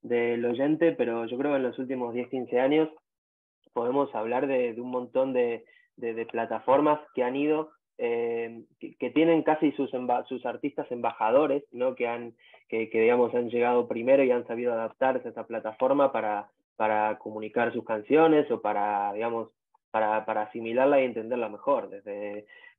del oyente, pero yo creo que en los últimos 10, 15 años podemos hablar de un montón de plataformas que han ido, que tienen casi sus artistas embajadores, ¿no? Que digamos han llegado primero y han sabido adaptarse a esta plataforma para comunicar sus canciones o digamos, para asimilarla y entenderla mejor.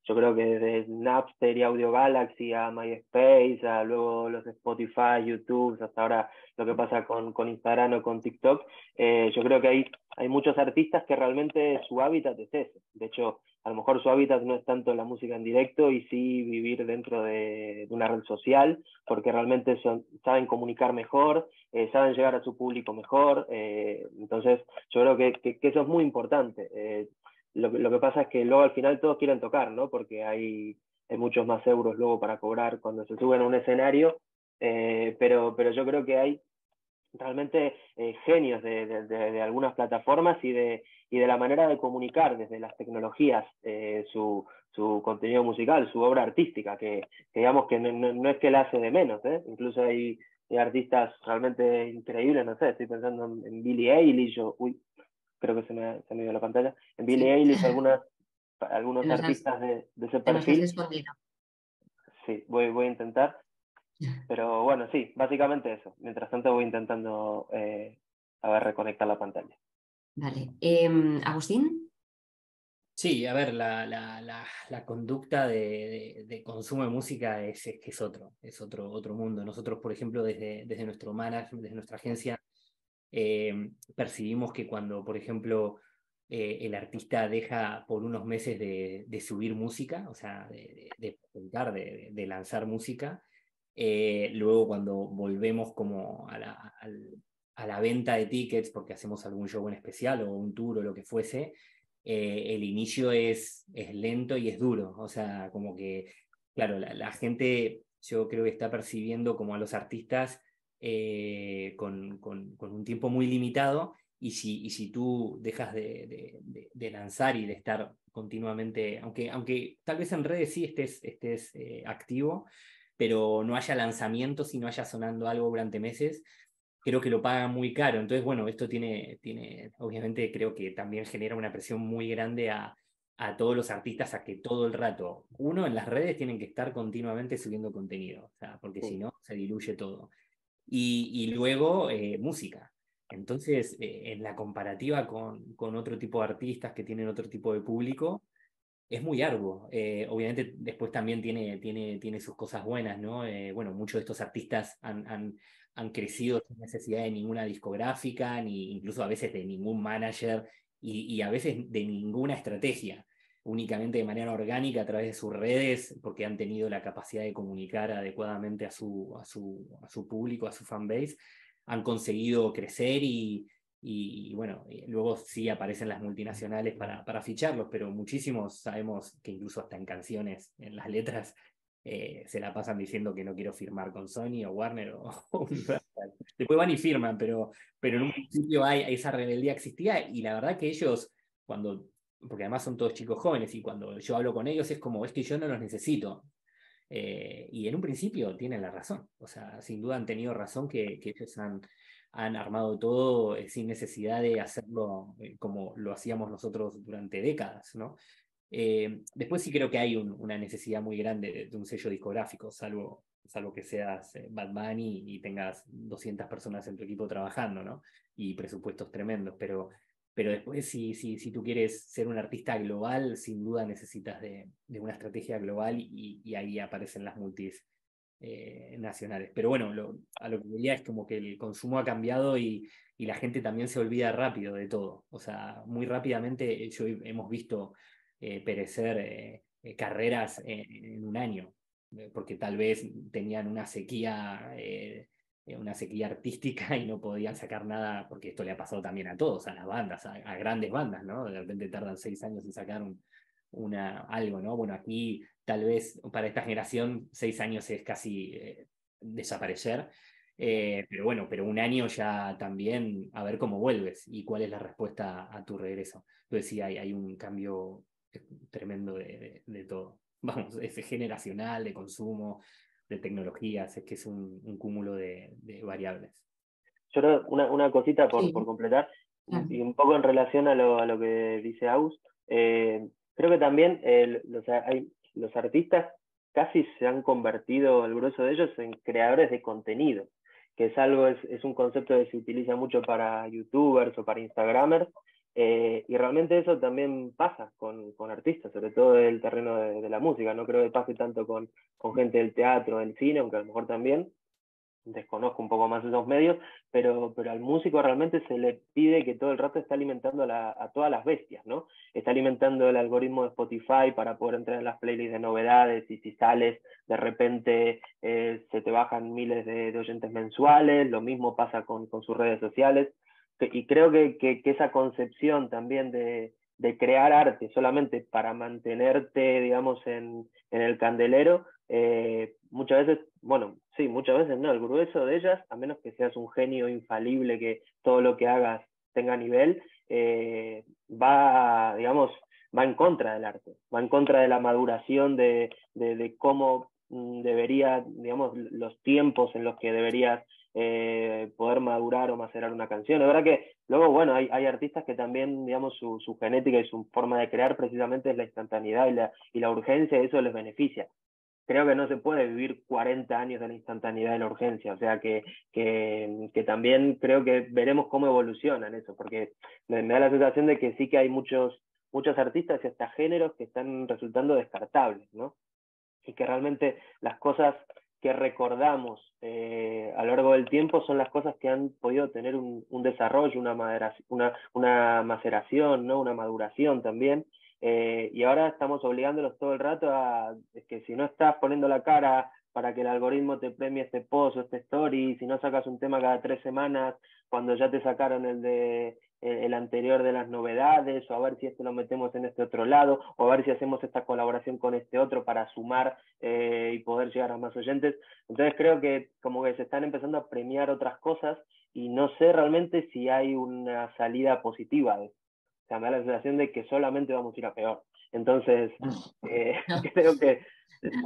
Yo creo que desde Napster y Audio Galaxy a MySpace, a luego los Spotify, YouTube, hasta ahora lo que pasa con Instagram o con TikTok, yo creo que hay muchos artistas que realmente su hábitat es ese. De hecho, a lo mejor su hábitat no es tanto la música en directo y sí vivir dentro de una red social, porque realmente saben comunicar mejor, saben llegar a su público mejor. Entonces, yo creo que eso es muy importante. Lo que pasa es que luego al final todos quieren tocar, ¿no? Porque hay muchos más euros luego para cobrar cuando se suben a un escenario, pero yo creo que hay realmente genios de algunas plataformas y de la manera de comunicar desde las tecnologías su contenido musical, su obra artística, que digamos que no es que la hace de menos, ¿eh? Incluso hay artistas realmente increíbles, no sé, estoy pensando en Billie Eilish, creo que se me dio la pantalla, en Billie Sí. Eilish, algunos artistas de ese Te nos has perfil. escondido. Sí, voy a intentar. Pero bueno, sí, básicamente eso. Mientras tanto voy intentando a ver, reconectar la pantalla. Vale. Agustín. Sí, a ver, la conducta de consumo de música es que es otro mundo. Nosotros, por ejemplo, desde nuestro management, desde nuestra agencia, percibimos que cuando, por ejemplo, el artista deja por unos meses de subir música, o sea, de presentar, de lanzar música, luego cuando volvemos como a la venta de tickets, porque hacemos algún show en especial o un tour o lo que fuese, el inicio es lento y es duro. O sea, como que, claro, la gente yo creo que está percibiendo como a los artistas con un tiempo muy limitado, y si tú dejas de lanzar y de estar continuamente, aunque tal vez en redes sí estés activo, pero no haya lanzamientos y no haya sonando algo durante meses, creo que lo pagan muy caro. Entonces, bueno, esto obviamente creo que también genera una presión muy grande a todos los artistas a que todo el rato, uno, en las redes tienen que estar continuamente subiendo contenido, o sea, porque si no, se diluye todo. Y luego música. Entonces, en la comparativa con otro tipo de artistas que tienen otro tipo de público, es muy arduo. Obviamente después también tiene sus cosas buenas, ¿no? Bueno, muchos de estos artistas han crecido sin necesidad de ninguna discográfica, ni incluso a veces de ningún manager, y a veces de ninguna estrategia, únicamente de manera orgánica a través de sus redes, porque han tenido la capacidad de comunicar adecuadamente a su público, a su fanbase, han conseguido crecer y bueno, luego sí aparecen las multinacionales para ficharlos, pero muchísimos sabemos que incluso hasta en canciones, en las letras, se la pasan diciendo que no quiero firmar con Sony o Warner o Universal. Después van y firman, pero en un principio esa rebeldía existía, y la verdad que ellos, porque además son todos chicos jóvenes, y cuando yo hablo con ellos es como, es que yo no los necesito. Y en un principio tienen la razón, o sea, sin duda han tenido razón que ellos han armado todo sin necesidad de hacerlo como lo hacíamos nosotros durante décadas, ¿no? Después sí creo que hay una necesidad muy grande de un sello discográfico, salvo que seas Bad Bunny y tengas 200 personas en tu equipo trabajando, ¿no? Y presupuestos tremendos, pero después si tú quieres ser un artista global, sin duda necesitas de una estrategia global, y ahí aparecen las multis nacionales. Pero bueno, a lo que veía es como que el consumo ha cambiado, y la gente también se olvida rápido de todo. O sea, muy rápidamente hemos visto perecer carreras en un año, porque tal vez tenían una sequía artística y no podían sacar nada, porque esto le ha pasado también a todos, a las bandas, a grandes bandas, ¿no? De repente tardan 6 años en sacar algo, ¿no? Bueno, aquí tal vez para esta generación 6 años es casi desaparecer, pero bueno, pero un año ya también a ver cómo vuelves y cuál es la respuesta a tu regreso. Entonces sí, hay un cambio tremendo de todo. Vamos, es generacional, de consumo, de tecnologías, es que es un cúmulo de variables. Yo creo una cosita Sí, por completar, claro. y un poco en relación a lo que dice Aus. Creo que también los artistas casi se han convertido, el grueso de ellos, en creadores de contenido, que es un concepto que se utiliza mucho para youtubers o para instagramers, y realmente eso también pasa con artistas, sobre todo del terreno de la música. No creo que pase tanto con gente del teatro, del cine, aunque a lo mejor también desconozco un poco más esos medios, pero al músico realmente se le pide que todo el rato esté alimentando a todas las bestias, ¿no? Está alimentando el algoritmo de Spotify para poder entrar en las playlists de novedades, y si sales, de repente se te bajan miles de oyentes mensuales. Lo mismo pasa con sus redes sociales, y creo que esa concepción también de crear arte solamente para mantenerte, digamos, en el candelero, muchas veces, bueno, sí, muchas veces no, el grueso de ellas, a menos que seas un genio infalible, que todo lo que hagas tenga nivel, digamos, va en contra del arte, va en contra de la maduración de cómo debería, digamos, los tiempos en los que deberías poder madurar o macerar una canción. Es verdad que luego, bueno, hay artistas que también, digamos, su genética y su forma de crear precisamente es la instantaneidad y la urgencia, y eso les beneficia. Creo que no se puede vivir 40 años de la instantaneidad y la urgencia, o sea que también creo que veremos cómo evolucionan eso, porque me da la sensación de que sí que hay muchos artistas y hasta géneros que están resultando descartables, ¿no? Y que realmente las cosas que recordamos a lo largo del tiempo son las cosas que han podido tener un desarrollo, una maceración, ¿no? Una maduración también. Y ahora estamos obligándolos todo el rato a que si no estás poniendo la cara para que el algoritmo te premie este post o este story, si no sacas un tema cada 3 semanas, cuando ya te sacaron el anterior de las novedades, o a ver si este lo metemos en este otro lado, o a ver si hacemos esta colaboración con este otro para sumar y poder llegar a más oyentes. Entonces creo que como que se están empezando a premiar otras cosas y no sé realmente si hay una salida positiva de eso. O sea, me da la sensación de que solamente vamos a ir a peor. Entonces, creo que,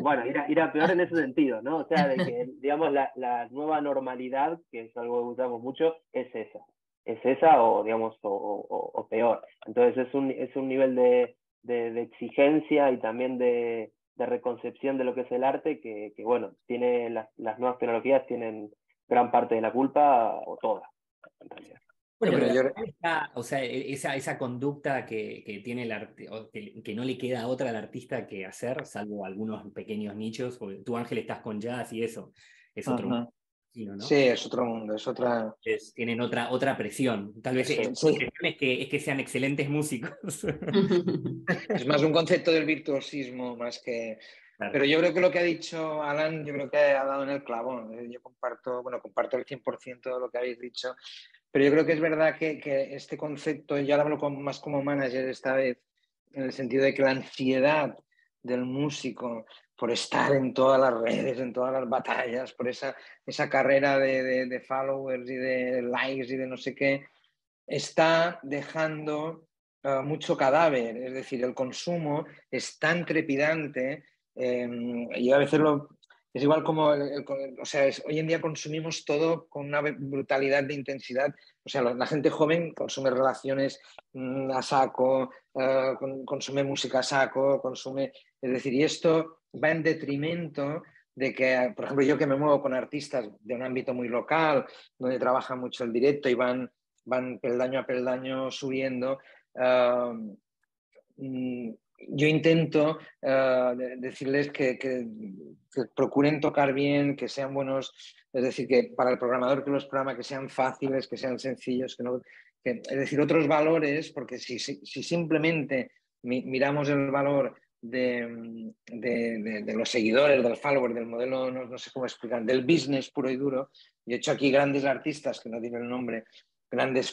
bueno, ir a peor en ese sentido, ¿no? O sea, de que, digamos, la nueva normalidad, que es algo que usamos mucho, es esa o, digamos, o peor. Entonces, es un nivel de exigencia y también de reconcepción de lo que es el arte que bueno, tiene las nuevas tecnologías tienen gran parte de la culpa, o toda, en realidad. Bueno, Bueno, pero yo, al final está, o sea, esa conducta que tiene el arte, que no le queda otra al artista que hacer, salvo algunos pequeños nichos, porque tú, Ángel, estás con jazz y eso, es otro mundo, ¿no? sí, es otro mundo, es otra... Tienen otra presión. Tal vez Sí, es que sean excelentes músicos. es más un concepto del virtuosismo más que... Claro. Pero yo creo que lo que ha dicho Alan, yo creo que ha dado en el clavo. Yo comparto, bueno, comparto el 100% de lo que habéis dicho, pero yo creo que es verdad que este concepto, yo ahora hablo más como manager esta vez, en el sentido de que la ansiedad del músico por estar en todas las redes, en todas las batallas, por esa carrera de followers y de likes y de no sé qué, está dejando mucho cadáver. Es decir, el consumo es tan trepidante y a veces es igual como, o sea, hoy en día consumimos todo con una brutalidad de intensidad. O sea, la gente joven consume relaciones a saco, consume música a saco, consume... Es decir, y esto va en detrimento de que, por ejemplo, yo que me muevo con artistas de un ámbito muy local, donde trabaja mucho el directo y van peldaño a peldaño subiendo. Yo intento decirles que procuren tocar bien, que sean buenos, es decir, que para el programador que los programa, que sean fáciles, que sean sencillos, es decir, otros valores, porque si simplemente miramos el valor de los seguidores, del follower, del modelo, no sé cómo explicar, del business puro y duro. Yo he hecho aquí grandes artistas, que no digo el nombre,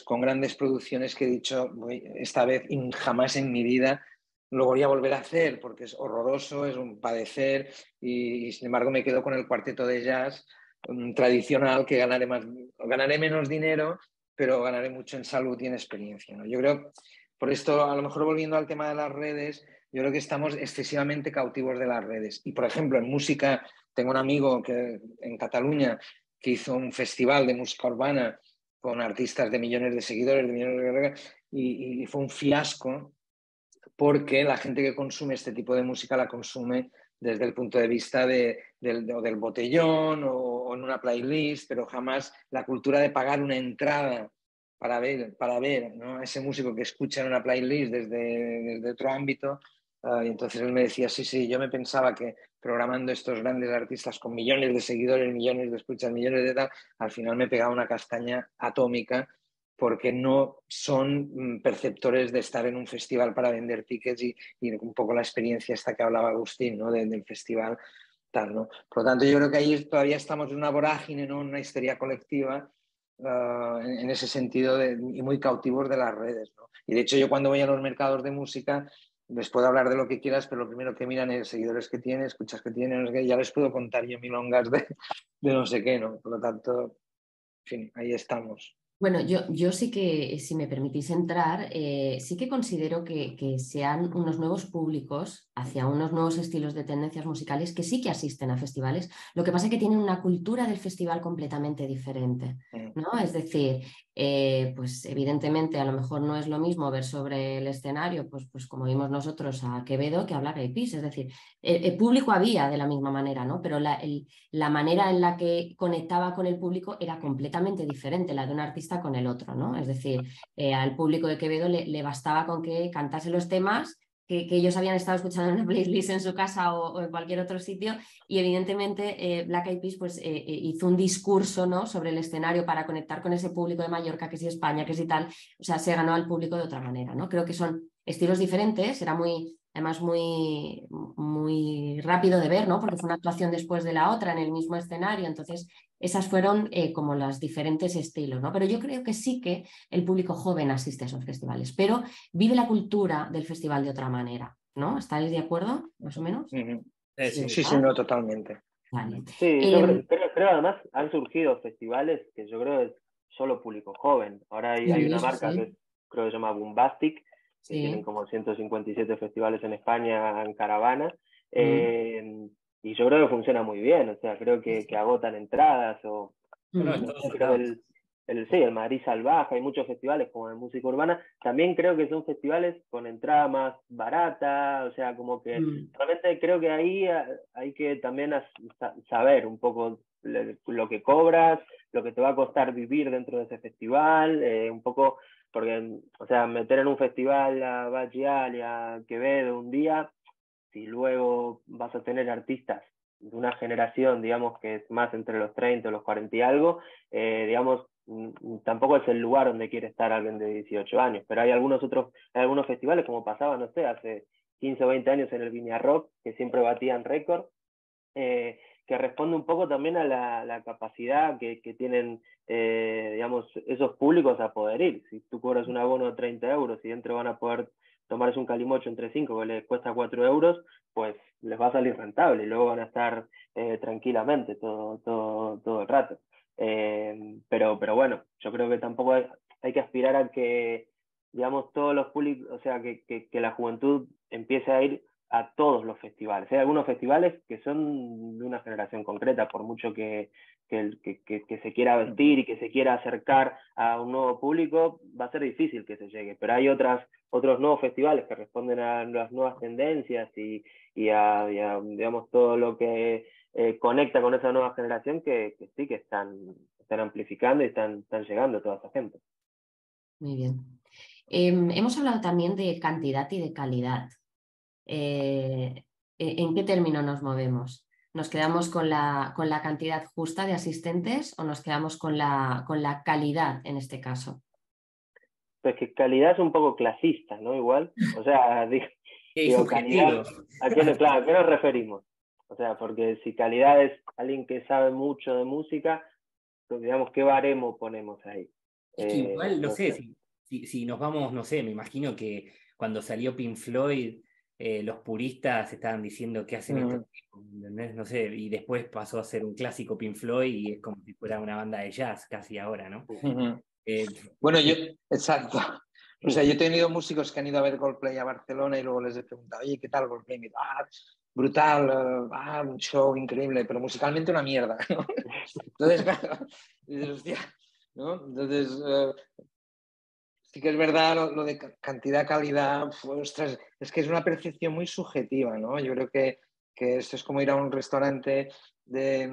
con grandes producciones que he dicho, esta vez jamás en mi vida lo voy a volver a hacer porque es horroroso, es un padecer y sin embargo me quedo con el cuarteto de jazz tradicional que ganaré menos dinero, pero ganaré mucho en salud y en experiencia, ¿no? Yo creo, por esto, a lo mejor volviendo al tema de las redes, yo creo que estamos excesivamente cautivos de las redes. Y, por ejemplo, en música, tengo un amigo en Cataluña que hizo un festival de música urbana con artistas de millones de seguidores, y fue un fiasco porque la gente que consume este tipo de música la consume desde el punto de vista del botellón o en una playlist, pero jamás la cultura de pagar una entrada para ver, ¿no?, a ese músico que escucha en una playlist desde otro ámbito. Y entonces él me decía, sí, yo me pensaba que programando estos grandes artistas con millones de seguidores, millones de escuchas, millones de tal, al final me pegaba una castaña atómica porque no son perceptores de estar en un festival para vender tickets y un poco la experiencia esta que hablaba Agustín, ¿no?, del festival tal, ¿no? Por lo tanto, yo creo que ahí todavía estamos en una vorágine, ¿no?, en una histeria colectiva, en ese sentido y muy cautivos de las redes, ¿no? Y de hecho yo cuando voy a los mercados de música les puedo hablar de lo que quieras, pero lo primero que miran es seguidores que tiene, escuchas que tiene, no sé qué, ya les puedo contar yo milongas de no sé qué, ¿no? Por lo tanto, en fin, ahí estamos. Bueno, yo sí que, si me permitís entrar, sí que considero que sean unos nuevos públicos hacia unos nuevos estilos de tendencias musicales que sí que asisten a festivales. Lo que pasa es que tienen una cultura del festival completamente diferente, ¿no? Es decir, pues evidentemente a lo mejor no es lo mismo ver sobre el escenario, pues como vimos nosotros a Quevedo, que a Black Eyed Peas. Es decir, el público había de la misma manera, ¿no? Pero la manera en la que conectaba con el público era completamente diferente, la de un artista con el otro, ¿no? Es decir, al público de Quevedo le bastaba con que cantase los temas que ellos habían estado escuchando en una playlist en su casa o en cualquier otro sitio, y evidentemente Black Eyed Peas pues, hizo un discurso, ¿no?, sobre el escenario para conectar con ese público de Mallorca, que si España, que si tal, o sea, se ganó al público de otra manera, ¿no? Creo que son estilos diferentes, era además muy rápido de ver, ¿no? Porque fue una actuación después de la otra en el mismo escenario, entonces esas fueron como los diferentes estilos, ¿no? Pero yo creo que sí que el público joven asiste a esos festivales, pero vive la cultura del festival de otra manera, ¿no? ¿Estáis de acuerdo, más o menos? Sí, no, totalmente. Vale. Sí, yo creo además han surgido festivales que yo creo es solo público joven. Ahora hay una marca que creo que se llama Boombastic, que tienen como 157 festivales en España en caravana. Y yo creo que funciona muy bien, o sea, creo que agotan entradas o... creo el Madrid Salvaje, hay muchos festivales como de música urbana, también creo que son festivales con entrada más barata, o sea, como que realmente creo que ahí hay que también saber un poco lo que cobras, lo que te va a costar vivir dentro de ese festival, un poco, porque, o sea, meter en un festival a Bad-Gyal y a Quevedo un día, si luego vas a tener artistas de una generación, digamos, que es más entre los 30 o los 40 y algo, digamos, tampoco es el lugar donde quiere estar alguien de 18 años, pero hay algunos festivales, como pasaba, no sé, hace 15 o 20 años en el Viña Rock, que siempre batían récord, que responde un poco también a la capacidad que tienen, digamos, esos públicos a poder ir. Si tú cobras un abono de 30 euros y dentro van a poder tomarse un calimocho entre 5 que les cuesta 4 euros, pues les va a salir rentable y luego van a estar tranquilamente todo el rato. Pero bueno, yo creo que tampoco hay que aspirar a que, digamos, todos los públicos, o sea, que la juventud empiece a ir a todos los festivales. Hay algunos festivales que son de una generación concreta, por mucho que se quiera vestir y que se quiera acercar a un nuevo público, va a ser difícil que se llegue. Pero hay otros nuevos festivales que responden a las nuevas tendencias y a digamos, todo lo que conecta con esa nueva generación que sí que están amplificando y están llegando a toda esa gente. Muy bien. Hemos hablado también de cantidad y de calidad. ¿En qué término nos movemos? ¿Nos quedamos con la cantidad justa de asistentes o nos quedamos con la calidad en este caso? Pues que calidad es un poco clasista, ¿no? Igual, o sea, digo calidad, ¿a qué nos referimos? O sea, porque si calidad es alguien que sabe mucho de música, pues digamos, ¿qué baremo ponemos ahí? Es que igual, no sé, si nos vamos, no sé, me imagino que cuando salió Pink Floyd, los puristas estaban diciendo que hacen esto, ¿entendés? No sé, y después pasó a ser un clásico Pink Floyd y es como si fuera una banda de jazz casi ahora, ¿no? Bueno, exacto. O sea, yo he tenido músicos que han ido a ver Coldplay a Barcelona y luego les he preguntado, oye, ¿qué tal Coldplay? Y me dicen, brutal, un show increíble, pero musicalmente una mierda, ¿no? Entonces, claro, dices, hostia, ¿no? Entonces, sí que es verdad lo de cantidad, calidad, ostras, es que es una percepción muy subjetiva, ¿no? Yo creo que esto es como ir a un restaurante de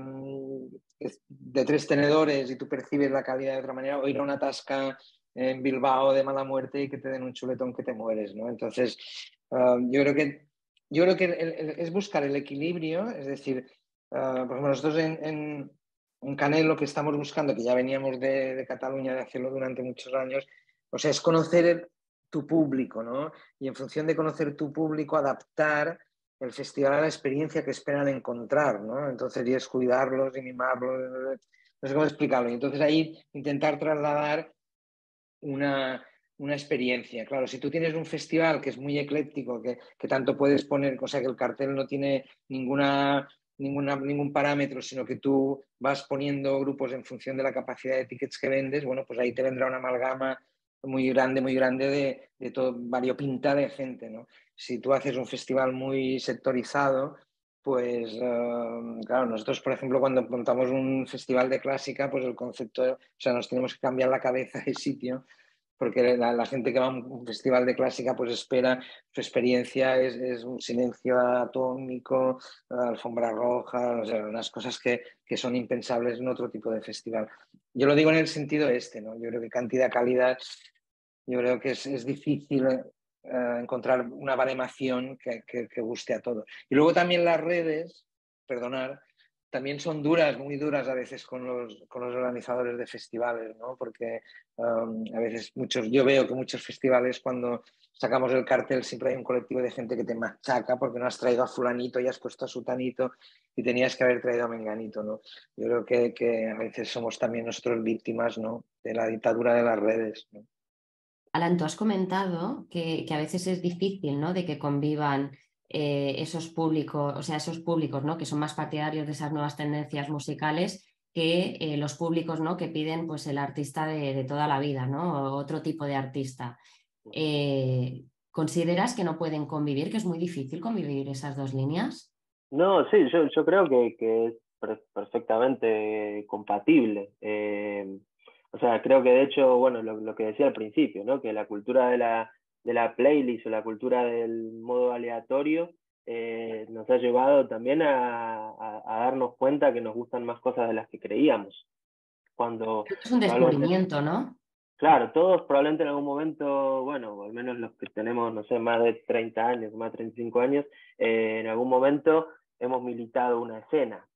3 tenedores y tú percibes la calidad de otra manera, o ir a una tasca en Bilbao de mala muerte y que te den un chuletón que te mueres, ¿no? Entonces, yo creo que es buscar el equilibrio, es decir, por ejemplo, nosotros en Canel lo que estamos buscando, que ya veníamos de Cataluña de hacerlo durante muchos años, o sea, es conocer tu público, ¿no? Y en función de conocer tu público, adaptar el festival a la experiencia que esperan encontrar, ¿no? Entonces, y es cuidarlos y mimarlos, no sé cómo explicarlo. Y entonces ahí intentar trasladar una una experiencia. Claro, si tú tienes un festival que es muy ecléctico, que tanto puedes poner, o sea, que el cartel no tiene ningún parámetro, sino que tú vas poniendo grupos en función de la capacidad de tickets que vendes, bueno, pues ahí te vendrá una amalgama muy grande de todo, variopinta de gente, ¿no? Si tú haces un festival muy sectorizado, pues claro, nosotros, por ejemplo, cuando montamos un festival de clásica, pues el concepto, o sea, nos tenemos que cambiar la cabeza de sitio, porque la gente que va a un festival de clásica pues espera, su experiencia es un silencio atómico, alfombra roja, o sea, unas cosas que son impensables en otro tipo de festival. Yo lo digo en el sentido este, ¿no? Yo creo que cantidad-calidad, yo creo que es difícil encontrar una baremación que guste a todos. Y luego también las redes, perdonar, también son duras, muy duras a veces con los organizadores de festivales, ¿no? Porque a veces yo veo que muchos festivales cuando sacamos el cartel siempre hay un colectivo de gente que te machaca porque no has traído a fulanito y has puesto a sutanito y tenías que haber traído a menganito, ¿no? Yo creo que a veces somos también nosotros víctimas, ¿no? De la dictadura de las redes, ¿no? Alan, tú has comentado que a veces es difícil, ¿no? De que convivan esos públicos, o sea, esos públicos, ¿no? Que son más partidarios de esas nuevas tendencias musicales que los públicos, ¿no? Que piden pues el artista de toda la vida, ¿no? O otro tipo de artista. ¿Consideras que no pueden convivir, que es muy difícil convivir esas dos líneas? No, sí, yo creo que es perfectamente compatible. O sea, creo que de hecho, bueno, lo que decía al principio, ¿no? Que la cultura de la playlist o la cultura del modo aleatorio nos ha llevado también a darnos cuenta que nos gustan más cosas de las que creíamos. Cuando Es un probablemente, descubrimiento, ¿no? claro, todos probablemente en algún momento, bueno, al menos los que tenemos, no sé, más de 30 años, más de 35 años, en algún momento hemos militado una escena,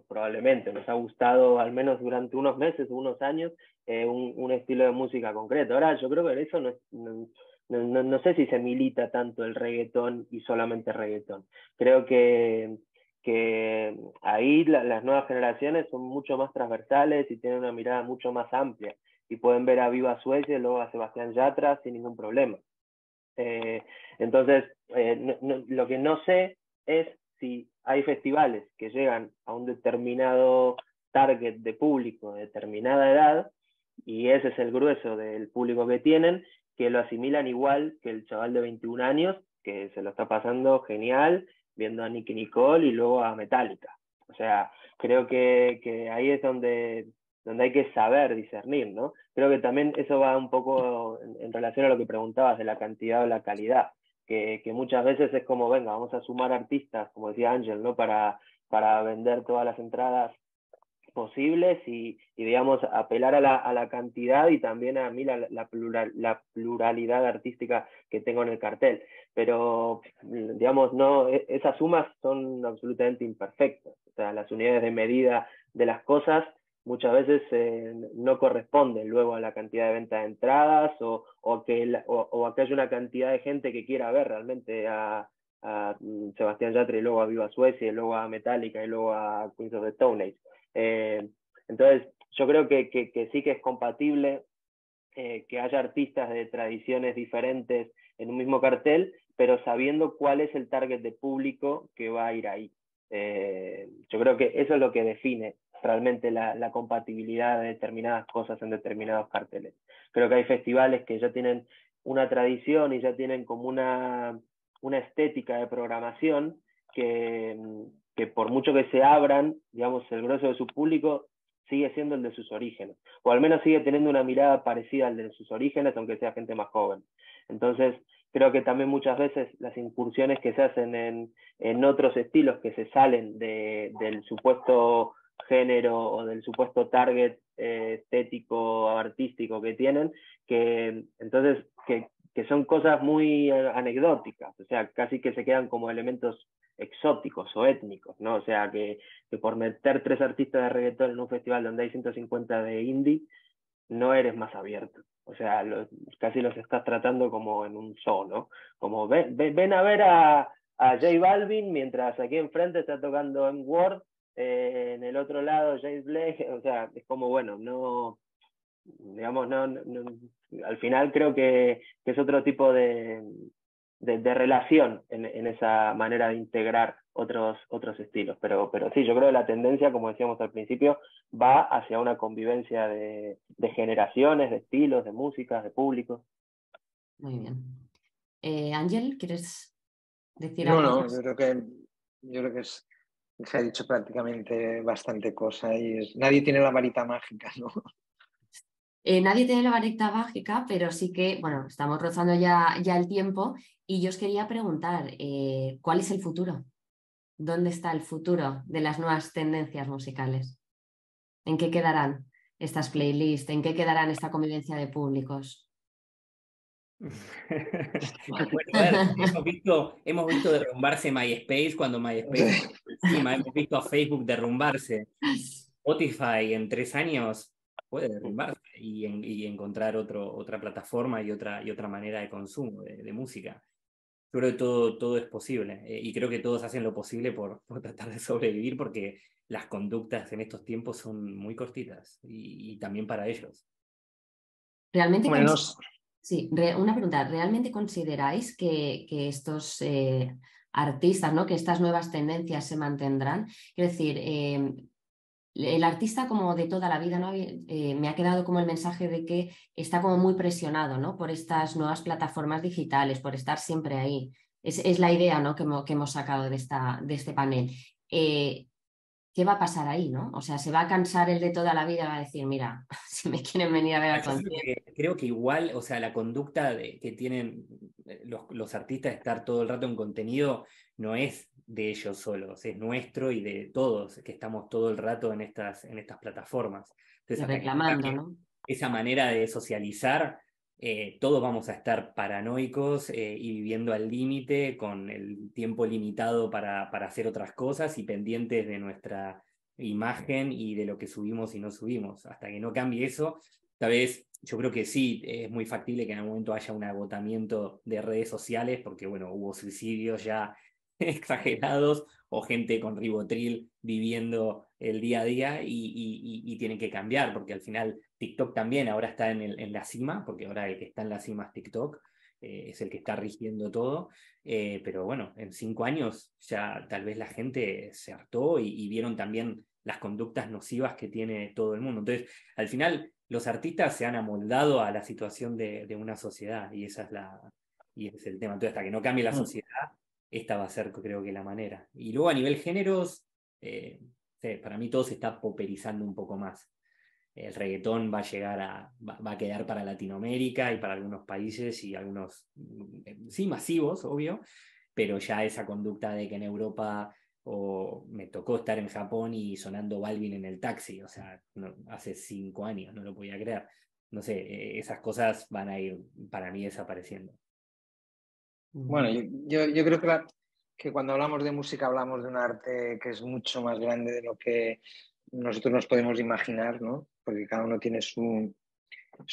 probablemente, nos ha gustado al menos durante unos meses, unos años, un estilo de música concreto. Ahora, yo creo que en eso no sé si se milita tanto el reggaetón y solamente reggaetón. Creo que ahí las nuevas generaciones son mucho más transversales y tienen una mirada mucho más amplia y pueden ver a Viva Suecia y luego a Sebastián Yatra sin ningún problema. Entonces, lo que no sé es si hay festivales que llegan a un determinado target de público de determinada edad, y ese es el grueso del público que tienen, que lo asimilan igual que el chaval de 21 años, que se lo está pasando genial, viendo a Nicki Nicole y luego a Metallica. O sea, creo que ahí es donde hay que saber discernir, ¿no? Creo que también eso va un poco en relación a lo que preguntabas de la cantidad o la calidad, que muchas veces es como, venga, vamos a sumar artistas, como decía Ángel, ¿no? Para vender todas las entradas posibles y digamos, apelar a la cantidad y también a mí la pluralidad artística que tengo en el cartel. Pero, digamos, no, esas sumas son absolutamente imperfectas. O sea, las unidades de medida de las cosas muchas veces no corresponden luego a la cantidad de venta de entradas o a que haya una cantidad de gente que quiera ver realmente a Sebastián Yatra y luego a Viva Suecia y luego a Metallica y luego a Queens of the Stone Age. Entonces, yo creo que sí que es compatible que haya artistas de tradiciones diferentes en un mismo cartel, pero sabiendo cuál es el target de público que va a ir ahí. Yo creo que eso es lo que define realmente la compatibilidad de determinadas cosas en determinados carteles. Creo que hay festivales que ya tienen una tradición y ya tienen como una estética de programación que por mucho que se abran, digamos, el grueso de su público sigue siendo el de sus orígenes, o al menos sigue teniendo una mirada parecida al de sus orígenes, aunque sea gente más joven. Entonces, creo que también muchas veces las incursiones que se hacen en otros estilos que se salen del supuesto género o del supuesto target estético o artístico que tienen, que entonces que son cosas muy anecdóticas, o sea, casi que se quedan como elementos exóticos o étnicos, ¿no? O sea, que por meter 3 artistas de reggaetón en un festival donde hay 150 de indie, no eres más abierto. O sea, casi los estás tratando como en un show, ¿no? Como ven a ver a J Balvin mientras aquí enfrente está tocando en Word, en el otro lado James Blake, o sea, es como, bueno, no digamos, al final creo que es otro tipo de relación en esa manera de integrar otros estilos. Pero sí, yo creo que la tendencia, como decíamos al principio, va hacia una convivencia de generaciones, de estilos, de músicas, de públicos. Muy bien. Ángel, ¿quieres decir No, algo no, más? yo creo que se ha dicho prácticamente bastante cosa y nadie tiene la varita mágica, ¿no? Nadie tiene la varita mágica, pero sí que, bueno, estamos rozando ya el tiempo y yo os quería preguntar, ¿cuál es el futuro? ¿Dónde está el futuro de las nuevas tendencias musicales? ¿En qué quedarán estas playlists? ¿En qué quedarán esta convivencia de públicos? Bueno, a ver, hemos visto derrumbarse MySpace cuando MySpace estaba por encima, hemos visto a Facebook derrumbarse. Spotify en 3 años puede derrumbarse y encontrar otra plataforma y otra manera de consumo de música. Yo creo que todo es posible y creo que todos hacen lo posible por tratar de sobrevivir porque las conductas en estos tiempos son muy cortitas y también para ellos. ¿Realmente Hombre, Sí, una pregunta. ¿Realmente consideráis que estos artistas, ¿no? Que estas nuevas tendencias se mantendrán? Quiero decir, el artista como de toda la vida, ¿no? Me ha quedado como el mensaje de que está como muy presionado, ¿no? Por estas nuevas plataformas digitales, por estar siempre ahí. Es la idea, ¿no? que hemos sacado de este panel. ¿Qué va a pasar ahí, ¿no? O sea, se va a cansar el de toda la vida y va a decir, mira, si me quieren venir a ver al Yo concierto. creo que igual, o sea, la conducta que tienen los artistas de estar todo el rato en contenido no es de ellos solos, es nuestro y de todos, que estamos todo el rato en estas plataformas. Y Entonces, hasta que no reclamando, cambie ¿no? esa manera de socializar, todos vamos a estar paranoicos y viviendo al límite, con el tiempo limitado para hacer otras cosas y pendientes de nuestra imagen y de lo que subimos y no subimos. Hasta que no cambie eso, tal vez yo creo que sí, es muy factible que en algún momento haya un agotamiento de redes sociales, porque bueno, hubo suicidios ya exagerados o gente con ribotril viviendo el día a día y tienen que cambiar, porque al final TikTok también ahora está en la cima, porque ahora el que está en la cima es TikTok, es el que está rigiendo todo, pero bueno, en 5 años ya tal vez la gente se hartó y vieron también las conductas nocivas que tiene todo el mundo. Entonces, al final, los artistas se han amoldado a la situación de una sociedad y ese es el tema. Entonces, hasta que no cambie la sociedad, esta va a ser, creo que, la manera. Y luego a nivel géneros, sí, para mí todo se está poperizando un poco más. El reggaetón va a va a quedar para Latinoamérica y para algunos países y algunos, sí, masivos, obvio, pero ya esa conducta de que en Europa, o me tocó estar en Japón y sonando Balvin en el taxi, o sea, hace 5 años, no lo podía creer. No sé, esas cosas van a ir para mí desapareciendo. Bueno, yo creo que cuando hablamos de música hablamos de un arte que es mucho más grande de lo que nosotros nos podemos imaginar, ¿no? Porque cada uno tiene su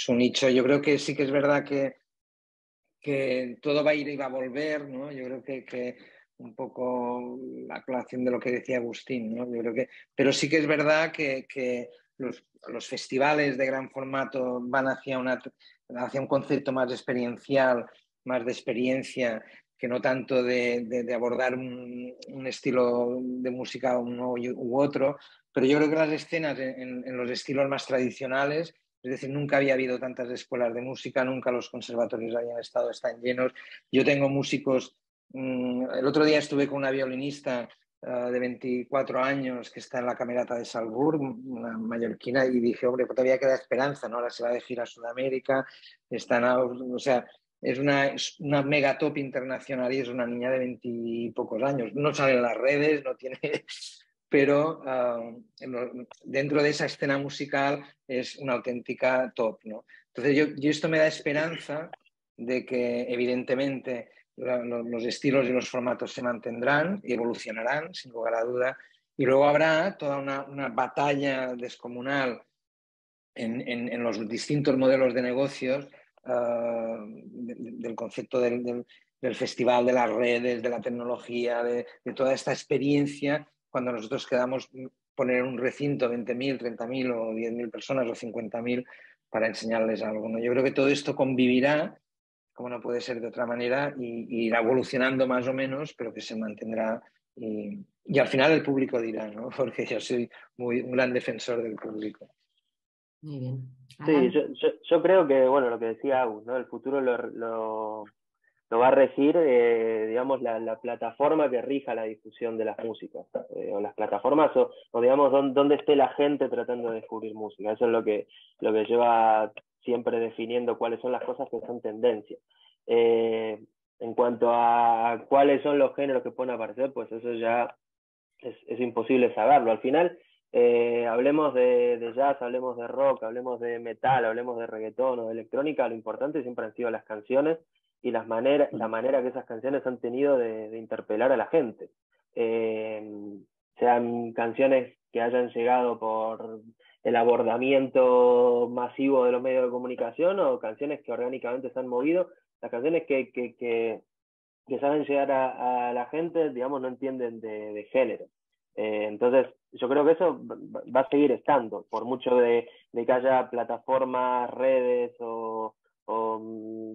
nicho. Yo creo que sí que es verdad que todo va a ir y va a volver, ¿no? Yo creo que un poco la colación de lo que decía Agustín, ¿no? Yo creo pero sí que es verdad que los festivales de gran formato van hacia un concepto más experiencial, más de experiencia, que no tanto de abordar un estilo de música uno u otro, pero yo creo que las escenas en los estilos más tradicionales, es decir, nunca había habido tantas escuelas de música, nunca los conservatorios habían estado tan llenos. Yo tengo músicos, el otro día estuve con una violinista de 24 años que está en la Camerata de Salzburg, una mallorquina, y dije, hombre, pues todavía queda esperanza, ¿no? Ahora se va de gira a Sudamérica, o sea, es una mega top internacional y es una niña de 20 y pocos años. No sale en las redes, no tiene... pero dentro de esa escena musical es una auténtica top, ¿no? Entonces yo esto me da esperanza de que evidentemente los estilos y los formatos se mantendrán y evolucionarán, sin lugar a duda, y luego habrá toda una batalla descomunal en los distintos modelos de negocios del concepto del festival, de las redes, de la tecnología, de toda esta experiencia, cuando nosotros queramos poner un recinto 20.000, 30.000 o 10.000 personas o 50.000, para enseñarles algo, ¿no? Yo creo que todo esto convivirá, como no puede ser de otra manera, y irá evolucionando más o menos, pero que se mantendrá. Y al final el público dirá, ¿no? Porque yo soy un gran defensor del público. Muy bien. Sí, yo creo que, bueno, lo que decía Agus, ¿no? El futuro lo va a regir, digamos, la plataforma que rija la difusión de las músicas, o las plataformas, o digamos, donde esté la gente tratando de descubrir música. Eso es lo que lleva siempre definiendo cuáles son las cosas que son tendencia. En cuanto a cuáles son los géneros que pueden aparecer, pues eso ya es imposible saberlo. Al final, hablemos de jazz, hablemos de rock, hablemos de metal, hablemos de reggaetón o de electrónica, lo importante siempre han sido las canciones y la manera que esas canciones han tenido de interpelar a la gente. Sean canciones que hayan llegado por el abordamiento masivo de los medios de comunicación o canciones que orgánicamente se han movido, las canciones que saben llegar a la gente, digamos, no entienden de género. Entonces, yo creo que eso va a seguir estando, por mucho de que haya plataformas, redes o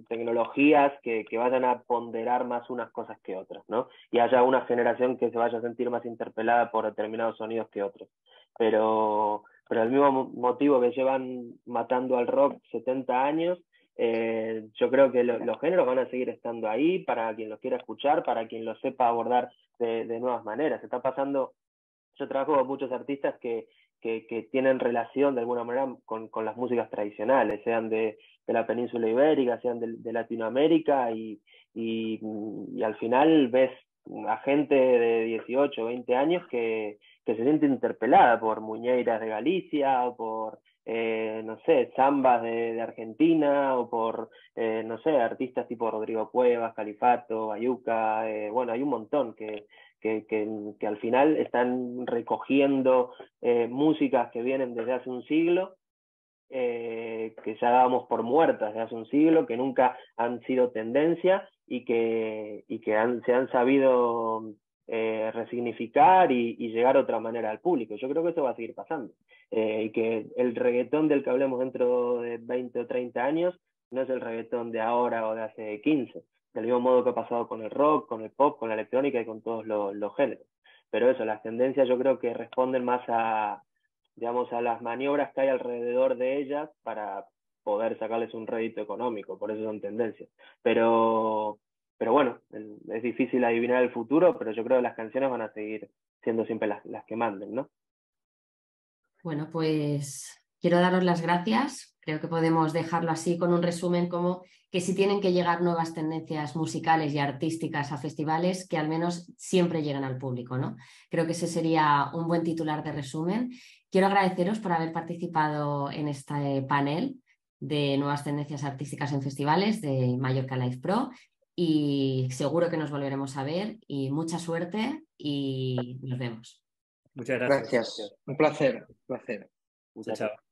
tecnologías que vayan a ponderar más unas cosas que otras, ¿no? Y haya una generación que se vaya a sentir más interpelada por determinados sonidos que otros. Pero el mismo motivo que llevan matando al rock 70 años, yo creo que los géneros van a seguir estando ahí para quien los quiera escuchar, para quien los sepa abordar de nuevas maneras. Está pasando, yo trabajo con muchos artistas que tienen relación de alguna manera con las músicas tradicionales, sean de la península ibérica, sean de Latinoamérica, y al final ves a gente de 18, 20 años que se siente interpelada por muñeiras de Galicia o por no sé, zambas de Argentina, o por, no sé, artistas tipo Rodrigo Cuevas, Califato, Bayuca, bueno, hay un montón que al final están recogiendo músicas que vienen desde hace un siglo, que ya dábamos por muertas desde hace un siglo, que nunca han sido tendencia y que se han sabido resignificar y llegar de otra manera al público. Yo creo que eso va a seguir pasando. Y que el reggaetón del que hablemos dentro de 20 o 30 años no es el reggaetón de ahora o de hace 15, del mismo modo que ha pasado con el rock, con el pop, con la electrónica y con todos los géneros. Pero eso, las tendencias yo creo que responden más a, digamos, a las maniobras que hay alrededor de ellas para poder sacarles un rédito económico, por eso son tendencias. Pero bueno, es difícil adivinar el futuro, pero yo creo que las canciones van a seguir siendo siempre las que manden, ¿no? Bueno, pues quiero daros las gracias. Creo que podemos dejarlo así con un resumen como que si tienen que llegar nuevas tendencias musicales y artísticas a festivales, que al menos siempre lleguen al público, ¿no? Creo que ese sería un buen titular de resumen. Quiero agradeceros por haber participado en este panel de nuevas tendencias artísticas en festivales de Mallorca Live Pro, y seguro que nos volveremos a ver, y mucha suerte y nos vemos. Muchas gracias. Gracias. Un placer. Chao, chao.